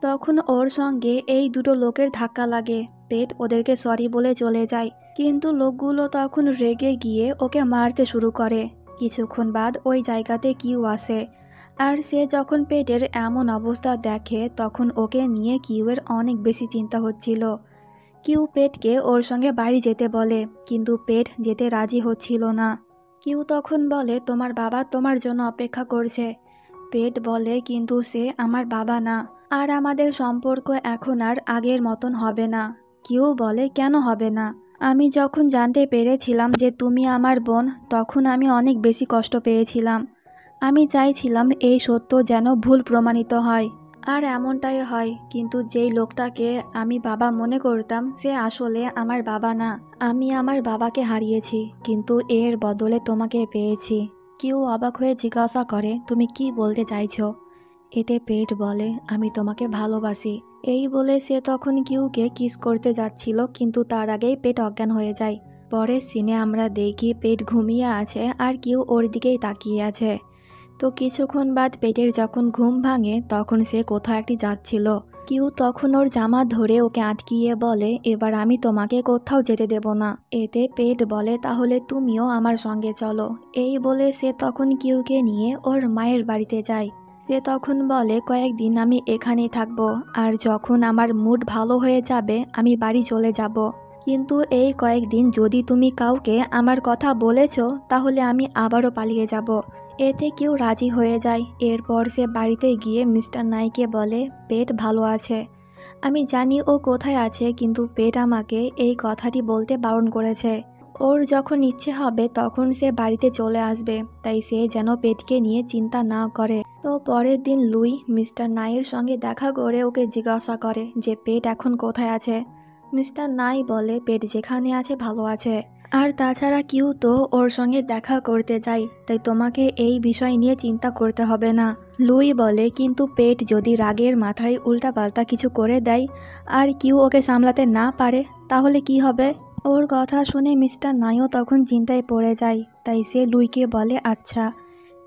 তখন ওর সঙ্গে এই দুটো লোকের ধাক্কা লাগে। পেট ওদেরকে সরি বলে চলে যায়, কিন্তু লোকগুলো তখন রেগে গিয়ে ওকে মারতে শুরু করে। কিছুক্ষণ বাদ ওই জায়গাতে কিউ আসে, আর সে যখন পেটের এমন অবস্থা দেখে তখন ওকে নিয়ে কিউয়ের অনেক বেশি চিন্তা হচ্ছিল। কিউ পেটকে ওর সঙ্গে বাড়ি যেতে বলে, কিন্তু পেট যেতে রাজি হচ্ছিল না। কিউ তখন বলে, তোমার বাবা তোমার জন্য অপেক্ষা করছে। পেট বলে, কিন্তু সে আমার বাবা না, আর আমাদের সম্পর্ক এখন আর আগের মতন হবে না। কিউ বলে, কেন হবে না? আমি যখন জানতে পেরেছিলাম যে তুমি আমার বোন, তখন আমি অনেক বেশি কষ্ট পেয়েছিলাম। আমি চাইছিলাম এই সত্য যেন ভুল প্রমাণিত হয়, আর এমনটাই হয়। কিন্তু যেই লোকটাকে আমি বাবা মনে করতাম সে আসলে আমার বাবা না। আমি আমার বাবাকে হারিয়েছি, কিন্তু এর বদলে তোমাকে পেয়েছি। কিউ অবাক হয়ে জিজ্ঞাসা করে, তুমি কি বলতে চাইছো? এতে পেট বলে, আমি তোমাকে ভালোবাসি। এই বলে সে তখন কিউকে কিস করতে যাচ্ছিল, কিন্তু তার আগেই পেট অজ্ঞান হয়ে যায়। পরের সিনে আমরা দেখি পেট ঘুমিয়ে আছে আর কিউ ওর দিকেই তাকিয়ে আছে। তো কিছুক্ষণ বাদ পেটের যখন ঘুম ভাঙে তখন সে কোথাও একটি যাচ্ছিল। কিউ তখন ওর জামা ধরে ওকে আটকিয়ে বলে, এবার আমি তোমাকে কোথাও যেতে দেব না। এতে পেট বলে, তাহলে তুমিও আমার সঙ্গে চলো। এই বলে সে তখন কিউকে নিয়ে ওর মায়ের বাড়িতে যায়। সে তখন বলে, কয়েকদিন আমি এখানেই থাকবো, আর যখন আমার মুড ভালো হয়ে যাবে আমি বাড়ি চলে যাব। কিন্তু এই কয়েকদিন যদি তুমি কাউকে আমার কথা বলেছ তাহলে আমি আবারও পালিয়ে যাব। এতে কেউ রাজি হয়ে যায়। এরপর সে বাড়িতে গিয়ে মিস্টার নাইকে বলে, পেট ভালো আছে। আমি জানি ও কোথায় আছে, কিন্তু পেট আমাকে এই কথাটি বলতে বারণ করেছে। ওর যখন ইচ্ছে হবে তখন সে বাড়িতে চলে আসবে, তাই সে যেন পেটকে নিয়ে চিন্তা না করে। তো পরের দিন লুই মিস্টার নাইয়ের সঙ্গে দেখা করে ওকে জিজ্ঞাসা করে যে পেট এখন কোথায় আছে। মিস্টার নাই বলে, পেট যেখানে আছে ভালো আছে, আর তাছাড়া কিউ তো ওর সঙ্গে দেখা করতে চাই, তাই তোমাকে এই বিষয় নিয়ে চিন্তা করতে হবে না। লুই বলে, কিন্তু পেট যদি রাগের মাথায় উল্টাপাল্টা কিছু করে দেয় আর কিউ ওকে সামলাতে না পারে তাহলে কি হবে? ওর কথা শুনে মিস্টার নাইও তখন চিন্তায় পড়ে যায়, তাই সে লুইকে বলে, আচ্ছা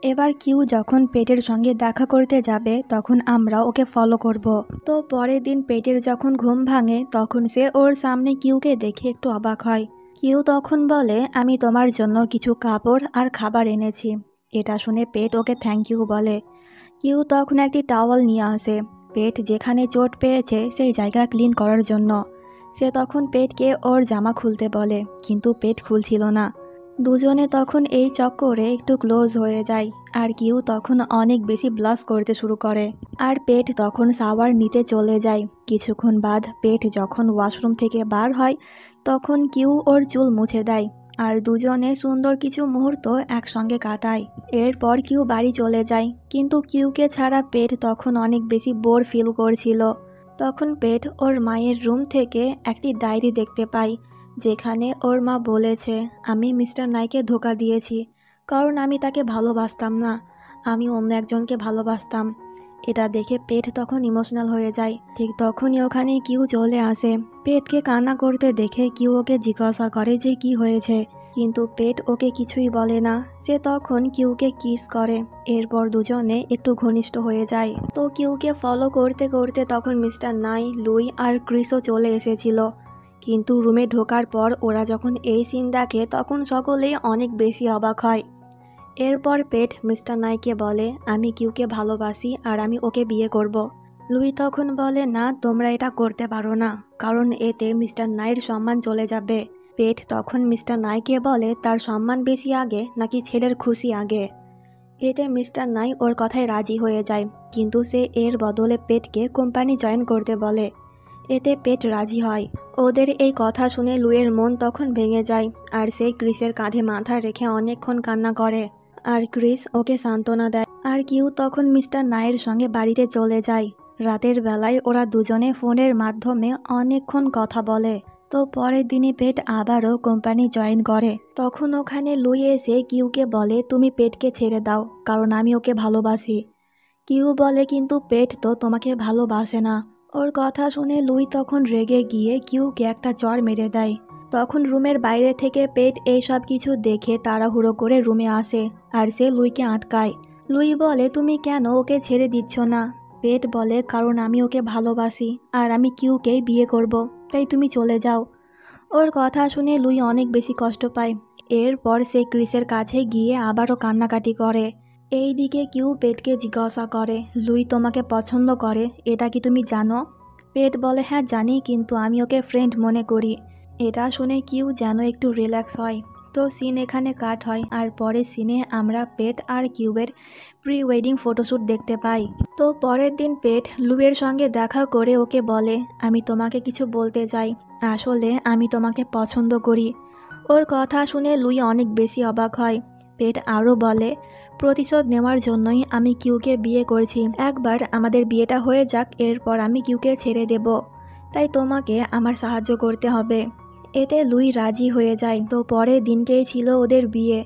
এবার কিউ যখন পেটের সঙ্গে দেখা করতে যাবে তখন আমরা ওকে ফলো করব। তো পরের দিন পেটের যখন ঘুম ভাঙে তখন সে ওর সামনে কিউকে দেখে একটু অবাক হয়। কিউ তখন বলে, আমি তোমার জন্য কিছু কাপড় আর খাবার এনেছি। এটা শুনে পেট ওকে থ্যাংক ইউ বলে। কিউ তখন একটি টাওয়াল নিয়ে আসে পেট যেখানে চোট পেয়েছে সেই জায়গা ক্লিন করার জন্য। সে তখন পেটকে ওর জামা খুলতে বলে, কিন্তু পেট খুলছিল না। দুজনে তখন এই চক্করে একটু ক্লোজ হয়ে যায়, আর কিউ তখন অনেক বেশি ব্লাশ করতে শুরু করে, আর পেট তখন শাওয়ার নিতে চলে যায়। কিছুক্ষণ বাদ পেট যখন ওয়াশরুম থেকে বার হয় তখন কিউ ওর চুল মুছে দেয়, আর দুজনে সুন্দর কিছু মুহূর্ত একসঙ্গে কাটায়। এরপর কিউ বাড়ি চলে যায়, কিন্তু কিউকে ছাড়া পেট তখন অনেক বেশি বোর ফিল করছিল। তখন পেট ওর মায়ের রুম থেকে একটি ডায়েরি দেখতে পায়, যেখানে ওর মা বলেছে, আমি মিস্টার নাইকে ধোঁকা দিয়েছি, কারণ আমি তাকে ভালোবাসতাম না, আমি অন্য একজনকে ভালোবাসতাম। এটা দেখে পেট তখন ইমোশনাল হয়ে যায়। ঠিক তখনই ওখানে কিউ চলে আসে। পেটকে কান্না করতে দেখে কিউ ওকে জিজ্ঞাসা করে যে কি হয়েছে, কিন্তু পেট ওকে কিছুই বলে না। সে তখন কিউকে কিস করে, এরপর দুজনে একটু ঘনিষ্ঠ হয়ে যায়। তো কিউকে ফলো করতে করতে তখন মিস্টার নাই, লুই আর ক্রিসও চলে এসেছিল। কিন্তু রুমে ঢোকার পর ওরা যখন এই সিন দেখে তখন সকলেই অনেক বেশি অবাক হয়। এরপর পেট মিস্টার নাইকে বলে আমি কিউকে ভালোবাসি আর আমি ওকে বিয়ে করব। লুই তখন বলে না, তোমরা এটা করতে পারো না, কারণ এতে মিস্টার নাইয়ের সম্মান চলে যাবে। পেট তখন মিস্টার নাইকে বলে তার সম্মান বেশি আগে নাকি ছেলের খুশি আগে। এতে মিস্টার নাই ওর কথায় রাজি হয়ে যায়, কিন্তু সে এর বদলে পেটকে কোম্পানি জয়েন করতে বলে। এতে পেট রাজি হয়। ওদের এই কথা শুনে লুইয়ের মন তখন ভেঙে যায়, আর সে ক্রিসের কাঁধে মাথা রেখে অনেকক্ষণ কান্না করে, আর ক্রিস ওকে সান্ত্বনা দেয়। আর কিউ তখন মিস্টার নাইয়ের সঙ্গে বাড়িতে চলে যায়। রাতের বেলায় ওরা দুজনে ফোনের মাধ্যমে অনেকক্ষণ কথা বলে। তো পরের দিনই পেট আবারও কোম্পানি জয়েন করে। তখন ওখানে লুই এসে কিউকে বলে তুমি পেটকে ছেড়ে দাও, কারণ আমি ওকে ভালোবাসি। কিউ বলে কিন্তু পেট তো তোমাকে ভালোবাসে না। ওর কথা শুনে লুই তখন রেগে গিয়ে কিউকে একটা চড় মেরে দেয়। তখন রুমের বাইরে থেকে পেট এই সব কিছু দেখে তাড়াহুড়ো করে রুমে আসে, আর সে লুইকে আটকায়। লুই বলে তুমি কেন ওকে ছেড়ে দিচ্ছ না? পেট বলে কারণ আমি ওকে ভালোবাসি আর আমি কিউকেই বিয়ে করব, তাই তুমি চলে যাও। ওর কথা শুনে লুই অনেক বেশি কষ্ট পায়। এরপর সে ক্রিসের কাছে গিয়ে আবারও কান্নাকাটি করে। এইদিকে কিউ পেটকে জিজ্ঞাসা করে লুই তোমাকে পছন্দ করে, এটা কি তুমি জানো? পেট বলে হ্যাঁ জানি, কিন্তু আমি ওকে ফ্রেন্ড মনে করি। এটা শুনে কিউ যেন একটু রিল্যাক্স হয়। তো সিন এখানে কাট হয়, আর পরের সিনে আমরা পেট আর কিউবের প্রি ওয়েডিং ফটোশ্যুট দেখতে পাই। তো পরের দিন পেট লুইয়ের সঙ্গে দেখা করে ওকে বলে আমি তোমাকে কিছু বলতে চাই, আসলে আমি তোমাকে পছন্দ করি। ওর কথা শুনে লুই অনেক বেশি অবাক হয়। পেট আরও বলে প্রতিশোধ নেওয়ার জন্যই আমি কিউকে বিয়ে করছি, একবার আমাদের বিয়েটা হয়ে যাক, এরপর আমি কিউকে ছেড়ে দেব, তাই তোমাকে আমার সাহায্য করতে হবে। এতে লুই রাজি হয়ে যায়। তো পরের দিনকেই ছিল ওদের বিয়ে।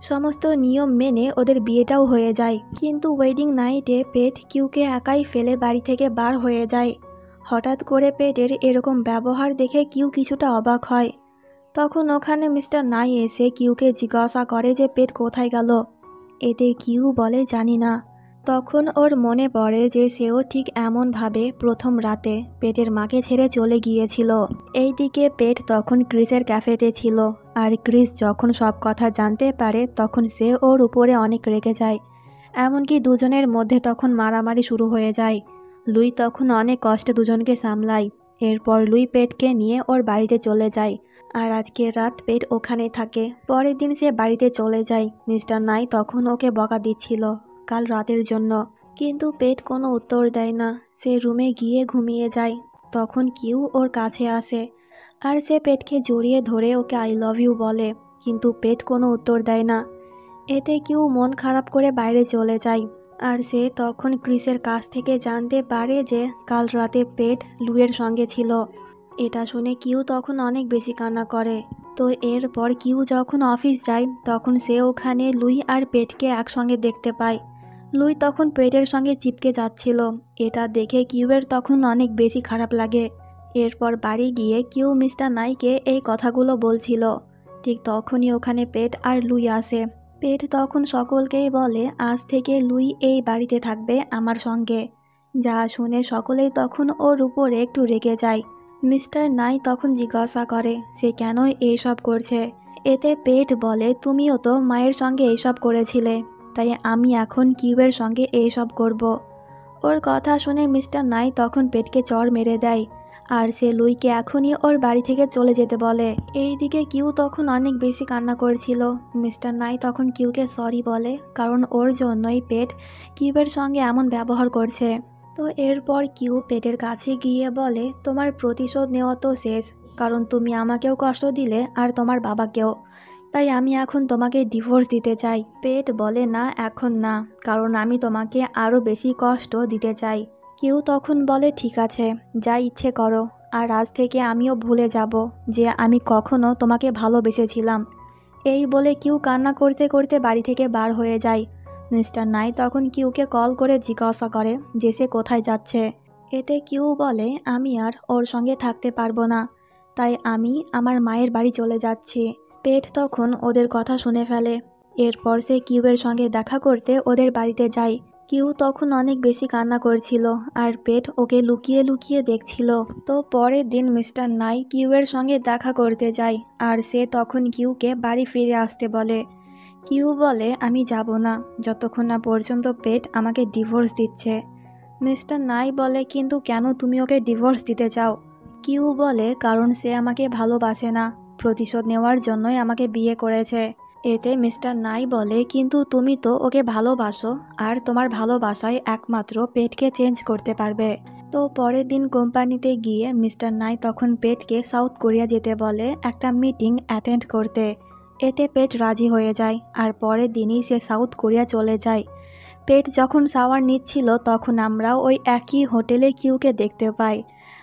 সমস্ত নিয়ম মেনে ওদের বিয়েটাও হয়ে যায়, কিন্তু ওয়েডিং নাইটে পেট কিউকে একাই ফেলে বাড়ি থেকে বার হয়ে যায়। হঠাৎ করে পেটের এরকম ব্যবহার দেখে কিউ কিছুটা অবাক হয়। তখন ওখানে মিস্টার নাই এসে কিউকে জিজ্ঞাসা করে যে পেট কোথায় গেল। এতে কিউ বলে জানি না। তখন ওর মনে পড়ে যে সেও ঠিক এমনভাবে প্রথম রাতে পেটের মাকে ছেড়ে চলে গিয়েছিল। এইদিকে পেট তখন ক্রিসের ক্যাফেতে ছিল, আর ক্রিস যখন সব কথা জানতে পারে তখন সে ওর উপরে অনেক রেগে যায়। এমনকি দুজনের মধ্যে তখন মারামারি শুরু হয়ে যায়। লুই তখন অনেক কষ্টে দুজনকে সামলায়। এরপর লুই পেটকে নিয়ে ওর বাড়িতে চলে যায়, আর আজকের রাত পেট ওখানে থাকে। পরের দিন সে বাড়িতে চলে যায়। মিস্টার নাই তখন ওকে বকা দিচ্ছিল কাল রাতের জন্য, কিন্তু পেট কোনো উত্তর দেয় না। সে রুমে গিয়ে ঘুমিয়ে যায়। তখন কিউ ওর কাছে আসে, আর সে পেটকে জড়িয়ে ধরে ওকে আই লাভ ইউ বলে, কিন্তু পেট কোনো উত্তর দেয় না। এতে কিউ মন খারাপ করে বাইরে চলে যায়। আর সে তখন ক্রিসের কাছ থেকে জানতে পারে যে কাল রাতে পেট লুইয়ের সঙ্গে ছিল। এটা শুনে কিউ তখন অনেক বেশি কান্না করে। তো এরপর কিউ যখন অফিস যায় তখন সে ওখানে লুই আর পেটকে একসঙ্গে দেখতে পায়। লুই তখন পেটের সঙ্গে চিপকে যাচ্ছিল। এটা দেখে কিউয়ের তখন অনেক বেশি খারাপ লাগে। এরপর বাড়ি গিয়ে কিউ মিস্টার নাইকে এই কথাগুলো বলছিল। ঠিক তখনই ওখানে পেট আর লুই আসে। পেট তখন সকলকেই বলে আজ থেকে লুই এই বাড়িতে থাকবে আমার সঙ্গে। যা শুনে সকলেই তখন ওর উপরে একটু রেগে যায়। মিস্টার নাই তখন জিজ্ঞাসা করে সে কেন এইসব করছে। এতে পেট বলে তুমিও তো মায়ের সঙ্গে এইসব করেছিলে, তাই আমি এখন কিউবের সঙ্গে এইসব করব। ওর কথা শুনে মিস্টার নাই তখন পেটকে চড় মেরে দেয়, আর সে লুইকে এখনই ওর বাড়ি থেকে চলে যেতে বলে। এইদিকে কিউ তখন অনেক বেশি কান্না করছিল। মিস্টার নাই তখন কিউকে সরি বলে, কারণ ওর জন্যই পেট কিউবের সঙ্গে এমন ব্যবহার করছে। তো এরপর কিউ পেটের কাছে গিয়ে বলে তোমার প্রতিশোধ নেওয়া তো শেষ, কারণ তুমি আমাকেও কষ্ট দিলে আর তোমার বাবাকেও, তাই আমি এখন তোমাকে ডিভোর্স দিতে চাই। পেট বলে না, এখন না, কারণ আমি তোমাকে আরও বেশি কষ্ট দিতে চাই। কিউ তখন বলে ঠিক আছে, যা ইচ্ছে করো, আর আজ থেকে আমিও ভুলে যাব যে আমি কখনো তোমাকে ভালোবেসেছিলাম। এই বলে কিউ কান্না করতে করতে বাড়ি থেকে বার হয়ে যায়। মিস্টার নাই তখন কিউকে কল করে জিজ্ঞাসা করে যে সে কোথায় যাচ্ছে। এতে কিউ বলে আমি আর ওর সঙ্গে থাকতে পারবো না, তাই আমি আমার মায়ের বাড়ি চলে যাচ্ছি। পেট তখন ওদের কথা শুনে ফেলে। এরপর সে কিউবের সঙ্গে দেখা করতে ওদের বাড়িতে যায়। কিউ তখন অনেক বেশি কান্না করছিল, আর পেট ওকে লুকিয়ে লুকিয়ে দেখছিল। তো পরের দিন মিস্টার নাই কিউয়ের সঙ্গে দেখা করতে যায়, আর সে তখন কিউকে বাড়ি ফিরে আসতে বলে। কিউ বলে আমি যাব না যতক্ষণ না পর্যন্ত পেট আমাকে ডিভোর্স দিচ্ছে। মিস্টার নাই বলে কিন্তু কেন তুমি ওকে ডিভোর্স দিতে চাও? কিউ বলে কারণ সে আমাকে ভালোবাসে না, প্রতিশোধ নেওয়ার জন্যই আমাকে বিয়ে করেছে। এতে মিস্টার নাই বলে কিন্তু তুমি তো ওকে ভালোবাসো, আর তোমার ভালোবাসায় একমাত্র পেটকে চেঞ্জ করতে পারবে। তো পরের দিন কোম্পানিতে গিয়ে মিস্টার নাই তখন পেটকে সাউথ কোরিয়া যেতে বলে একটা মিটিং অ্যাটেন্ড করতে। এতে পেট রাজি হয়ে যায় আর পরের দিনই সে সাউথ কোরিয়া চলে যায়। পেট যখন শাওয়ার নিচ্ছিল তখন আমরাও ওই একই হোটেলে কিউকে দেখতে পাই।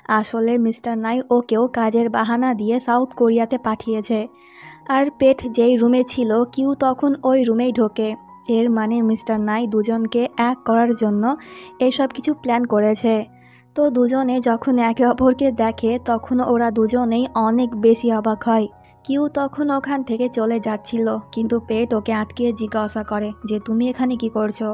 আসলে মিস্টার নাই ওকেও কাজের বাহানা দিয়ে সাউথ কোরিয়াতে পাঠিয়েছে। আর পেট যেই রুমে ছিল কিউ তখন ওই রুমেই ঢোকে। এর মানে মিস্টার নাই দুজনকে এক করার জন্য এইসব কিছু প্ল্যান করেছে। তো দুজনে যখন একে অপরকে দেখে তখন ওরা দুজনেই অনেক বেশি অবাক হয়। কিউ তখন ওখান থেকে চলে যাচ্ছিল কিন্তু পেট ওকে আটকে জিজ্ঞাসা করে যে তুমি এখানে কি করছো।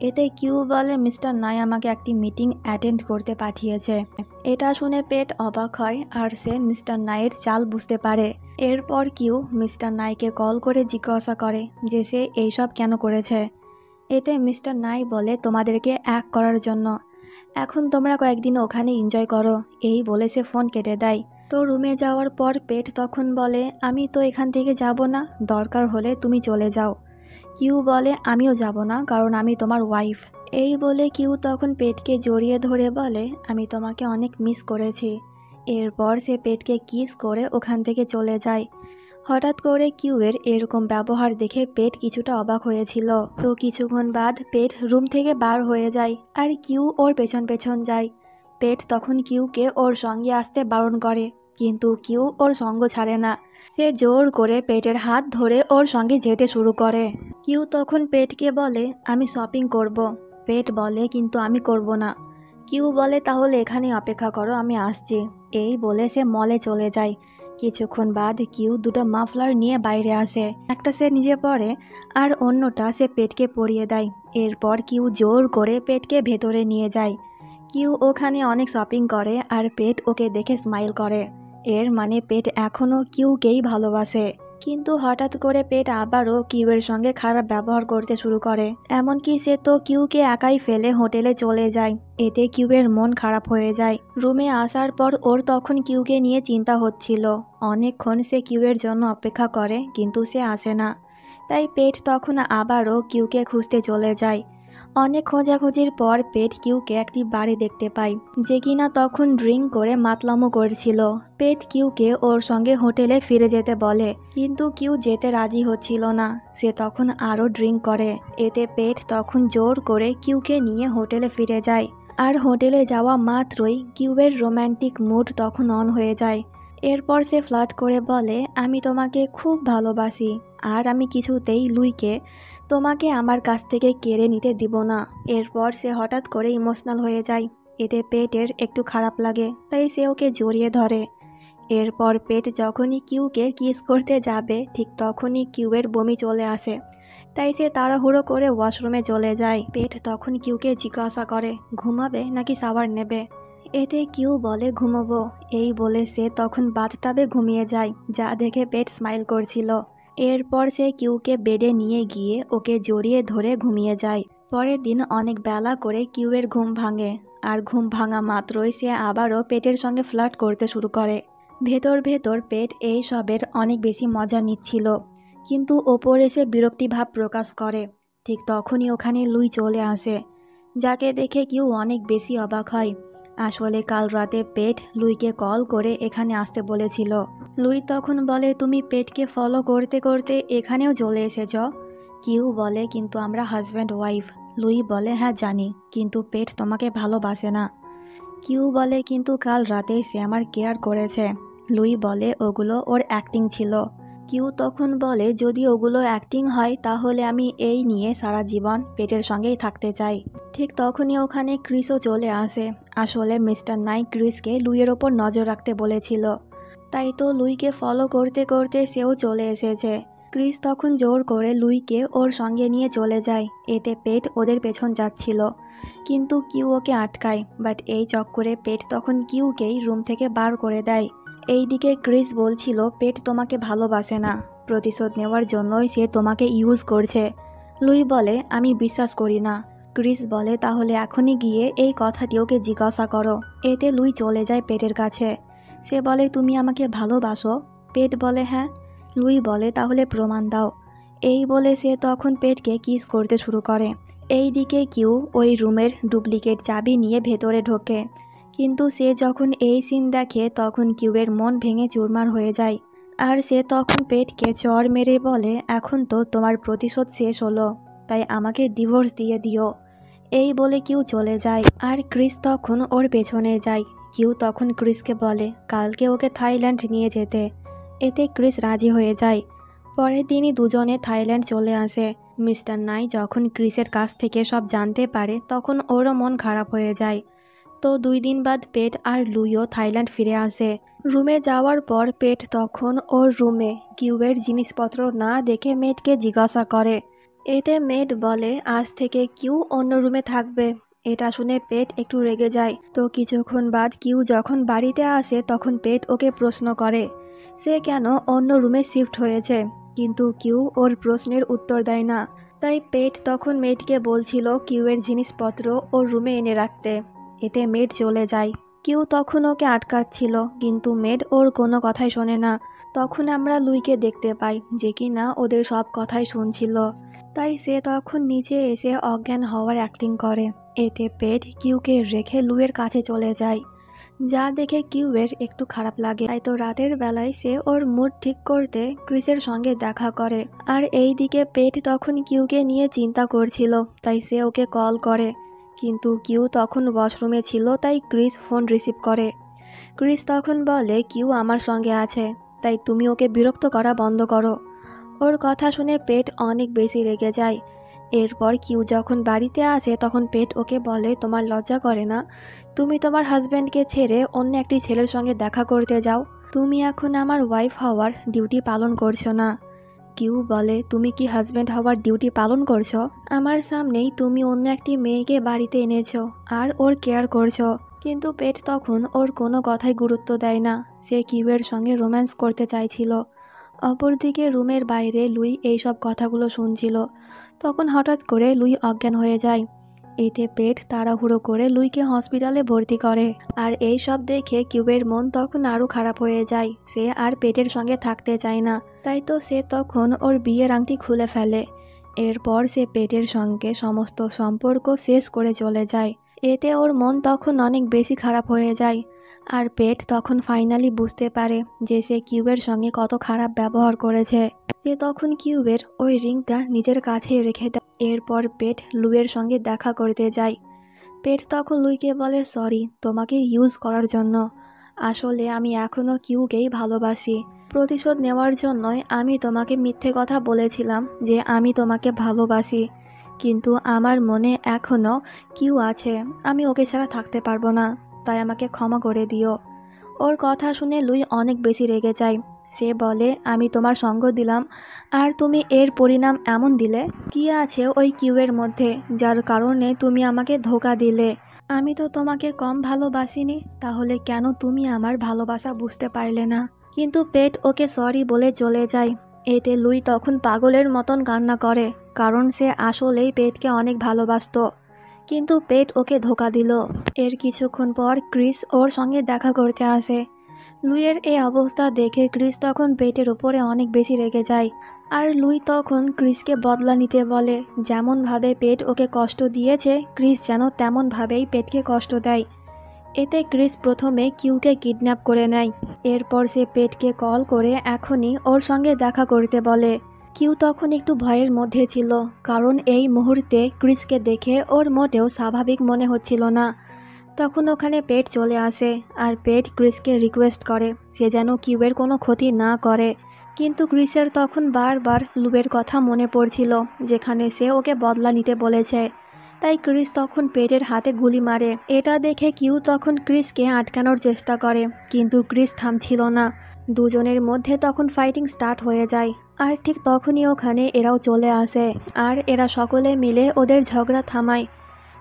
এতে কিউ বলে মিস্টার নাই আমাকে একটি মিটিং অ্যাটেন্ড করতে পাঠিয়েছে। এটা শুনে পেট অবাক হয় আর সে মিস্টার নাইয়ের চাল বুঝতে পারে। এরপর কিউ মিস্টার নাইকে কল করে জিজ্ঞাসা করে যে সে এইসব কেন করেছে। এতে মিস্টার নাই বলে তোমাদেরকে এক করার জন্য, এখন তোমরা কয়েকদিন ওখানে এনজয় করো, এই বলে সে ফোন কেটে দেয়। তো রুমে যাওয়ার পর পেট তখন বলে আমি তো এখান থেকে যাব না, দরকার হলে তুমি চলে যাও। কিউ বলে আমিও যাব না কারণ আমি তোমার ওয়াইফ। এই বলে কিউ তখন পেটকে জড়িয়ে ধরে বলে আমি তোমাকে অনেক মিস করেছি। এরপর সে পেটকে কিস করে ওখান থেকে চলে যায়। হঠাৎ করে কিউয়ের এরকম ব্যবহার দেখে পেট কিছুটা অবাক হয়েছিল। তো কিছুক্ষণ বাদ পেট রুম থেকে বার হয়ে যায় আর কিউ ওর পেছন পেছন যায়। পেট তখন কিউকে ওর সঙ্গে আসতে বারণ করে কিন্তু কিউ ওর সঙ্গ ছাড়ে না। সে জোর করে পেটের হাত ধরে ওর সঙ্গে যেতে শুরু করে। কিউ তখন পেটকে বলে আমি শপিং করব। পেট বলে কিন্তু আমি করব না। কিউ বলে তাহলে এখানে অপেক্ষা করো, আমি আসছি। এই বলে সে মলে চলে যায়। কিছুক্ষণ বাদ কিউ দুটো মাফলার নিয়ে বাইরে আসে। একটা সে নিজে পরে আর অন্যটা সে পেটকে পরিয়ে দেয়। এরপর কিউ জোর করে পেটকে ভেতরে নিয়ে যায়। কিউ ওখানে অনেক শপিং করে আর পেট ওকে দেখে স্মাইল করে। এর মানে পেট এখনও কিউকেই ভালোবাসে। কিন্তু হঠাৎ করে পেট আবারও কিউয়ের সঙ্গে খারাপ ব্যবহার করতে শুরু করে। এমনকি সে তো কিউকে একাই ফেলে হোটেলে চলে যায়। এতে কিউয়ের মন খারাপ হয়ে যায়। রুমে আসার পর ওর তখন কিউকে নিয়ে চিন্তা হচ্ছিল। অনেকক্ষণ সে কিউয়ের জন্য অপেক্ষা করে কিন্তু সে আসে না। তাই পেট তখন আবারও কিউকে খুঁজতে চলে যায়। অনেক খোঁজাখুঁজির পর পেট কিউকে একটি বাড়ি দেখতে পায় যে কিনা তখন ড্রিঙ্ক করে মাতলামো করছিল। পেট কিউকে ওর সঙ্গে হোটেলে ফিরে যেতে বলে কিন্তু কিউ যেতে রাজি হচ্ছিল না। সে তখন আরও ড্রিঙ্ক করে। এতে পেট তখন জোর করে কিউকে নিয়ে হোটেলে ফিরে যায়। আর হোটেলে যাওয়া মাত্রই কিউবের রোম্যান্টিক মুড তখন অন হয়ে যায়। এরপর সে ফ্লার্ট করে বলে আমি তোমাকে খুব ভালোবাসি আর আমি কিছুতেই লুইকে তোমাকে আমার কাছ থেকে কেড়ে নিতে দিব না। এরপর সে হঠাৎ করে ইমোশনাল হয়ে যায়। এতে পেটের একটু খারাপ লাগে তাই সে ওকে জড়িয়ে ধরে। এরপর পেট যখনই কিউকে কিস করতে যাবে ঠিক তখনই কিউয়ের বমি চলে আসে। তাই সে তাড়াহুড়ো করে ওয়াশরুমে চলে যায়। পেট তখন কিউকে জিজ্ঞাসা করে ঘুমাবে নাকি শাওয়ার নেবে। এতে কিউ বলে ঘুমোবো। এই বলে সে তখন বাথটাবে ঘুমিয়ে যায়, যা দেখে পেট স্মাইল করছিল। এরপর সে কিউকে বেডে নিয়ে গিয়ে ওকে জড়িয়ে ধরে ঘুমিয়ে যায়। পরের দিন অনেক বেলা করে কিউয়ের ঘুম ভাঙে আর ঘুম ভাঙা মাত্রই সে আবারও পেটের সঙ্গে ফ্লার্ট করতে শুরু করে। ভেতর ভেতর পেট এই সবের অনেক বেশি মজা নিচ্ছিল কিন্তু ওপরে সে বিরক্তিভাব প্রকাশ করে। ঠিক তখনই ওখানে লুই চলে আসে, যাকে দেখে কিউ অনেক বেশি অবাক হয়। আসলে কাল রাতে পেট লুইকে কল করে এখানে আসতে বলেছিল। লুই তখন বলে তুমি পেটকে ফলো করতে করতে এখানেও চলে এসেছ। কিউ বলে কিন্তু আমরা হাজব্যান্ড ওয়াইফ। লুই বলে হ্যাঁ জানি, কিন্তু পেট তোমাকে ভালোবাসে না। কিউ বলে কিন্তু কাল রাতেই সে আমার কেয়ার করেছে। লুই বলে ওগুলো ওর অ্যাক্টিং ছিল। কিউ তখন বলে যদি ওগুলো অ্যাক্টিং হয় তাহলে আমি এই নিয়ে সারা জীবন পেটের সঙ্গেই থাকতে চাই। ঠিক তখনই ওখানে ক্রিসও চলে আসে। আসলে মিস্টার নাই ক্রিসকে লুইয়ের ওপর নজর রাখতে বলেছিল, তাই তো লুইকে ফলো করতে করতে সেও চলে এসেছে। ক্রিস তখন জোর করে লুইকে ওর সঙ্গে নিয়ে চলে যায়। এতে পেট ওদের পেছন যাচ্ছিল কিন্তু কিউ ওকে আটকায়। বাট এই চক্করে পেট তখন কিউকেই রুম থেকে বার করে দেয়। এইদিকে ক্রিস বলছিল পেট তোমাকে ভালোবাসে না, প্রতিশোধ নেওয়ার জন্যই সে তোমাকে ইউজ করছে। লুই বলে আমি বিশ্বাস করি না। ক্রিস বলে তাহলে এখনই গিয়ে এই কথাটি ওকে জিজ্ঞাসা করো। এতে লুই চলে যায় পেটের কাছে। সে বলে তুমি আমাকে ভালোবাসো? পেট বলে হ্যাঁ। লুই বলে তাহলে প্রমাণ দাও। এই বলে সে তখন পেটকে কিস করতে শুরু করে। এই দিকে কিউ ওই রুমের ডুপ্লিকেট চাবি নিয়ে ভেতরে ঢোকে, কিন্তু সে যখন এই সিন দেখে তখন কিউয়ের মন ভেঙে চুরমার হয়ে যায়। আর সে তখন পেটকে চড় মেরে বলে এখন তো তোমার প্রতিশোধ শেষ হলো, তাই আমাকে ডিভোর্স দিয়ে দিও। এই বলে কিউ চলে যায় আর ক্রিস তখন ওর পেছনে যায়। কিউ তখন ক্রিসকে বলে কালকে ওকে থাইল্যান্ড নিয়ে যেতে। এতে ক্রিস রাজি হয়ে যায়। পরের দিনই দুজনে থাইল্যান্ড চলে আসে। মিস্টার নাই যখন ক্রিসের কাছ থেকে সব জানতে পারে তখন ওরও মন খারাপ হয়ে যায়। তো 2 দিন বাদ পেট আর লুইও থাইল্যান্ড ফিরে আসে। রুমে যাওয়ার পর পেট তখন ওর রুমে কিউবের জিনিসপত্র না দেখে মেডকে জিজ্ঞাসা করে। এতে মেড বলে আজ থেকে কিউ অন্য রুমে থাকবে। এটা শুনে পেট একটু রেগে যায়। তো কিছুক্ষণ বাদ কিউ যখন বাড়িতে আসে তখন পেট ওকে প্রশ্ন করে সে কেন অন্য রুমে শিফট হয়েছে, কিন্তু কিউ ওর প্রশ্নের উত্তর দেয় না। তাই পেট তখন মেডকে বলছিল কিউয়ের জিনিসপত্র ওর রুমে এনে রাখতে। এতে মেড চলে যায়। কিউ তখন ওকে আটকাচ্ছিল, কিন্তু মেড ওর কোনো কথাই শোনে না। তখন আমরা লুইকে দেখতে পাই যে কিনা ওদের সব কথাই শুনছিল। তাই সে তখন নিচে এসে অজ্ঞান হওয়ার অ্যাক্টিং করে। এতে পেট কিউকে রেখে লুইয়ের কাছে চলে যায়, যা দেখে কিউয়ের একটু খারাপ লাগে। তাই তো রাতের বেলায় সে ওর মুড ঠিক করতে ক্রিসের সঙ্গে দেখা করে। আর এই দিকে পেট তখন কিউকে নিয়ে চিন্তা করছিল, তাই সে ওকে কল করে, কিন্তু কিউ তখন ওয়াশরুমে ছিল। তাই ক্রিস ফোন রিসিভ করে। ক্রিস তখন বলে কিউ আমার সঙ্গে আছে, তাই তুমি ওকে বিরক্ত করা বন্ধ করো। ওর কথা শুনে পেট অনেক বেশি রেগে যায়। এরপর কিউ যখন বাড়িতে আসে তখন পেট ওকে বলে তোমার লজ্জা করে না তুমি তোমার হাজব্যান্ডকে ছেড়ে অন্য একটি ছেলের সঙ্গে দেখা করতে যাও? তুমি এখন আমার ওয়াইফ হওয়ার ডিউটি পালন করছো না। কিউ বলে তুমি কি হাজব্যান্ড হওয়ার ডিউটি পালন করছো? আমার সামনেই তুমি অন্য একটি মেয়েকে বাড়িতে এনেছো আর ওর কেয়ার করছো। কিন্তু পেট তখন ওর কোনো কথাই গুরুত্ব দেয় না। সে কিউয়ের সঙ্গে রোম্যান্স করতে চাইছিল। অপরদিকে রুমের বাইরে লুই এইসব কথাগুলো শুনছিল। তখন হঠাৎ করে লুই অজ্ঞান হয়ে যায়। এতে পেট তাড়াহুড়ো করে লুইকে হসপিটালে ভর্তি করে। আর এই সব দেখে কিউবের মন তখন আরও খারাপ হয়ে যায়। সে আর পেটের সঙ্গে থাকতে চায় না। তাই তো সে তখন ওর বিয়ের আংটি খুলে ফেলে। এরপর সে পেটের সঙ্গে সমস্ত সম্পর্ক শেষ করে চলে যায়। এতে ওর মন তখন অনেক বেশি খারাপ হয়ে যায়। আর পেট তখন ফাইনালি বুঝতে পারে যে সে কিউবের সঙ্গে কত খারাপ ব্যবহার করেছে। সে তখন কিউবের ওই রিংটা নিজের কাছেই রেখে দেয়। এরপর পেট লুইয়ের সঙ্গে দেখা করতে যায়। পেট তখন লুইকে বলে সরি তোমাকে ইউজ করার জন্য। আসলে আমি এখনও কিউকেই ভালোবাসি। প্রতিশোধ নেওয়ার জন্যই আমি তোমাকে মিথ্যে কথা বলেছিলাম যে আমি তোমাকে ভালোবাসি, কিন্তু আমার মনে এখনও কিউ আছে। আমি ওকে ছাড়া থাকতে পারবো না, তাই আমাকে ক্ষমা করে দিও। ওর কথা শুনে লুই অনেক বেশি রেগে যায়। সে বলে আমি তোমার সঙ্গ দিলাম আর তুমি এর পরিণাম এমন দিলে। কি আছে ওই কিউয়ের মধ্যে যার কারণে তুমি আমাকে ধোঁকা দিলে? আমি তো তোমাকে কম ভালোবাসিনি, তাহলে কেন তুমি আমার ভালোবাসা বুঝতে পারলে না? কিন্তু পেট ওকে সরি বলে চলে যায়। এতে লুই তখন পাগলের মতন কান্না করে, কারণ সে আসলেই পেটকে অনেক ভালোবাসতো, কিন্তু পেট ওকে ধোঁকা দিল। এর কিছুক্ষণ পর ক্রিস ওর সঙ্গে দেখা করতে আসে। লুইয়ের এই অবস্থা দেখে ক্রিস তখন পেটের ওপরে অনেক বেশি রেগে যায়। আর লুই তখন ক্রিসকে বদলা নিতে বলে। যেমনভাবে পেট ওকে কষ্ট দিয়েছে ক্রিস যেন তেমনভাবেই পেটকে কষ্ট দেয়। এতে ক্রিস প্রথমে কিউকে কিডন্যাপ করে নেয়। এরপর সে পেটকে কল করে এখনই ওর সঙ্গে দেখা করতে বলে। কিউ তখন একটু ভয়ের মধ্যে ছিল, কারণ এই মুহূর্তে ক্রিসকে দেখে ওর মোটেও স্বাভাবিক মনে হচ্ছিল না। তখন ওখানে পেট চলে আসে আর পেট ক্রিসকে রিকোয়েস্ট করে সে যেন কিউয়ের কোনো ক্ষতি না করে। কিন্তু ক্রিসের তখন বারবার লুবের কথা মনে পড়ছিল, যেখানে সে ওকে বদলা নিতে বলেছে। তাই ক্রিস তখন পেটের হাতে গুলি মারে। এটা দেখে কিউ তখন ক্রিসকে আটকানোর চেষ্টা করে, কিন্তু ক্রিস থামছিল না। দুজনের মধ্যে তখন ফাইটিং স্টার্ট হয়ে যায়। আর ঠিক তখনই ওখানে এরাও চলে আসে আর এরা সকলে মিলে ওদের ঝগড়া থামায়।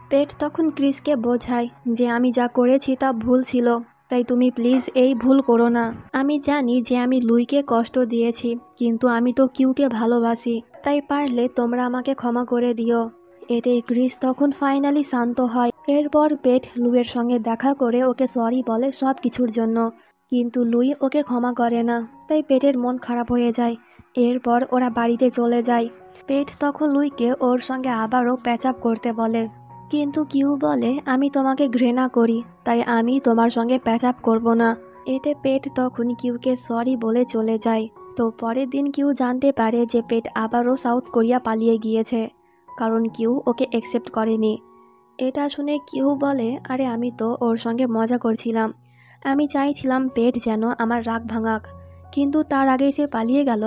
পেট তখন ক্রিসকে বোঝায় যে আমি যা করেছি তা ভুল ছিল, তাই তুমি প্লিজ এই ভুল করো না। আমি জানি যে আমি লুইকে কষ্ট দিয়েছি, কিন্তু আমি তো কিউকে ভালোবাসি, তাই পারলে তোমরা আমাকে ক্ষমা করে দিও। এতে ক্রিস তখন ফাইনালি শান্ত হয়। এরপর পেট লুইয়ের সঙ্গে দেখা করে ওকে সরি বলে সব কিছুর জন্য, কিন্তু লুই ওকে ক্ষমা করে না। তাই পেটের মন খারাপ হয়ে যায়। এরপর ওরা বাড়িতে চলে যায়। পেট তখন লুইকে ওর সঙ্গে আবারও প্যাচ আপ করতে বলে, কিন্তু কিউ বলে আমি তোমাকে ঘৃণা করি, তাই আমি তোমার সঙ্গে প্যাচ আপ করবো না। এতে পেট তখন কিউকে সরি বলে চলে যায়। তো পরের দিন কিউ জানতে পারে যে পেট আবারও সাউথ কোরিয়া পালিয়ে গিয়েছে, কারণ কিউ ওকে অ্যাকসেপ্ট করেনি। এটা শুনে কিউ বলে, আরে আমি তো ওর সঙ্গে মজা করছিলাম, আমি চাইছিলাম পেট যেন আমার রাগ ভাঙাক, কিন্তু তার আগেই সে পালিয়ে গেল।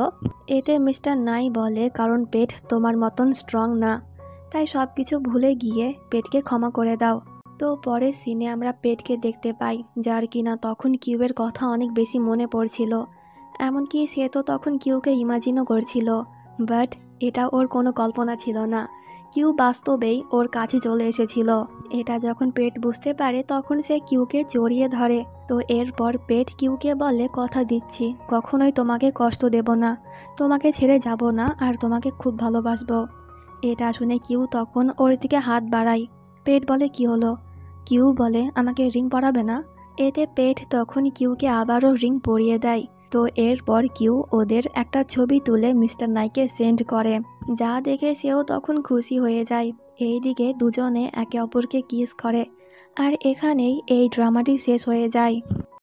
এতে মিস্টার নাই বলে, কারণ পেট তোমার মতন স্ট্রং না, তাই সব কিছু ভুলে গিয়ে পেটকে ক্ষমা করে দাও। তো পরের সিনে আমরা পেটকে দেখতে পাই, যার কিনা তখন কিউবের কথা অনেক বেশি মনে পড়ছিল। এমনকি সে তো তখন কিউকে ইমাজিনও করছিল, বাট এটা ওর কোনো কল্পনা ছিল না। কিউ বাস্তবেই ওর কাছে চলে এসেছিল। এটা যখন পেট বুঝতে পারে তখন সে কিউকে জড়িয়ে ধরে। তো এরপর পেট কিউকে বলে, কথা দিচ্ছি কখনোই তোমাকে কষ্ট দেব না, তোমাকে ছেড়ে যাব না, আর তোমাকে খুব ভালোবাসবো। এটা শুনে কিউ তখন ওর দিকে হাত বাড়ায়। পেট বলে, কি হলো? কিউ বলে, আমাকে রিং পরাবে না? এতে পেট তখন কিউকে আবারও রিং পরিয়ে দেয়। তো এরপর কিউ ওদের একটা ছবি তুলে মিস্টার নাইকে সেন্ড করে, যা দেখে সেও তখন খুশি হয়ে যায়। এইদিকে দুজনে একে অপরকে কিস করে। আর এখানেই এই ড্রামাটি শেষ হয়ে যায়।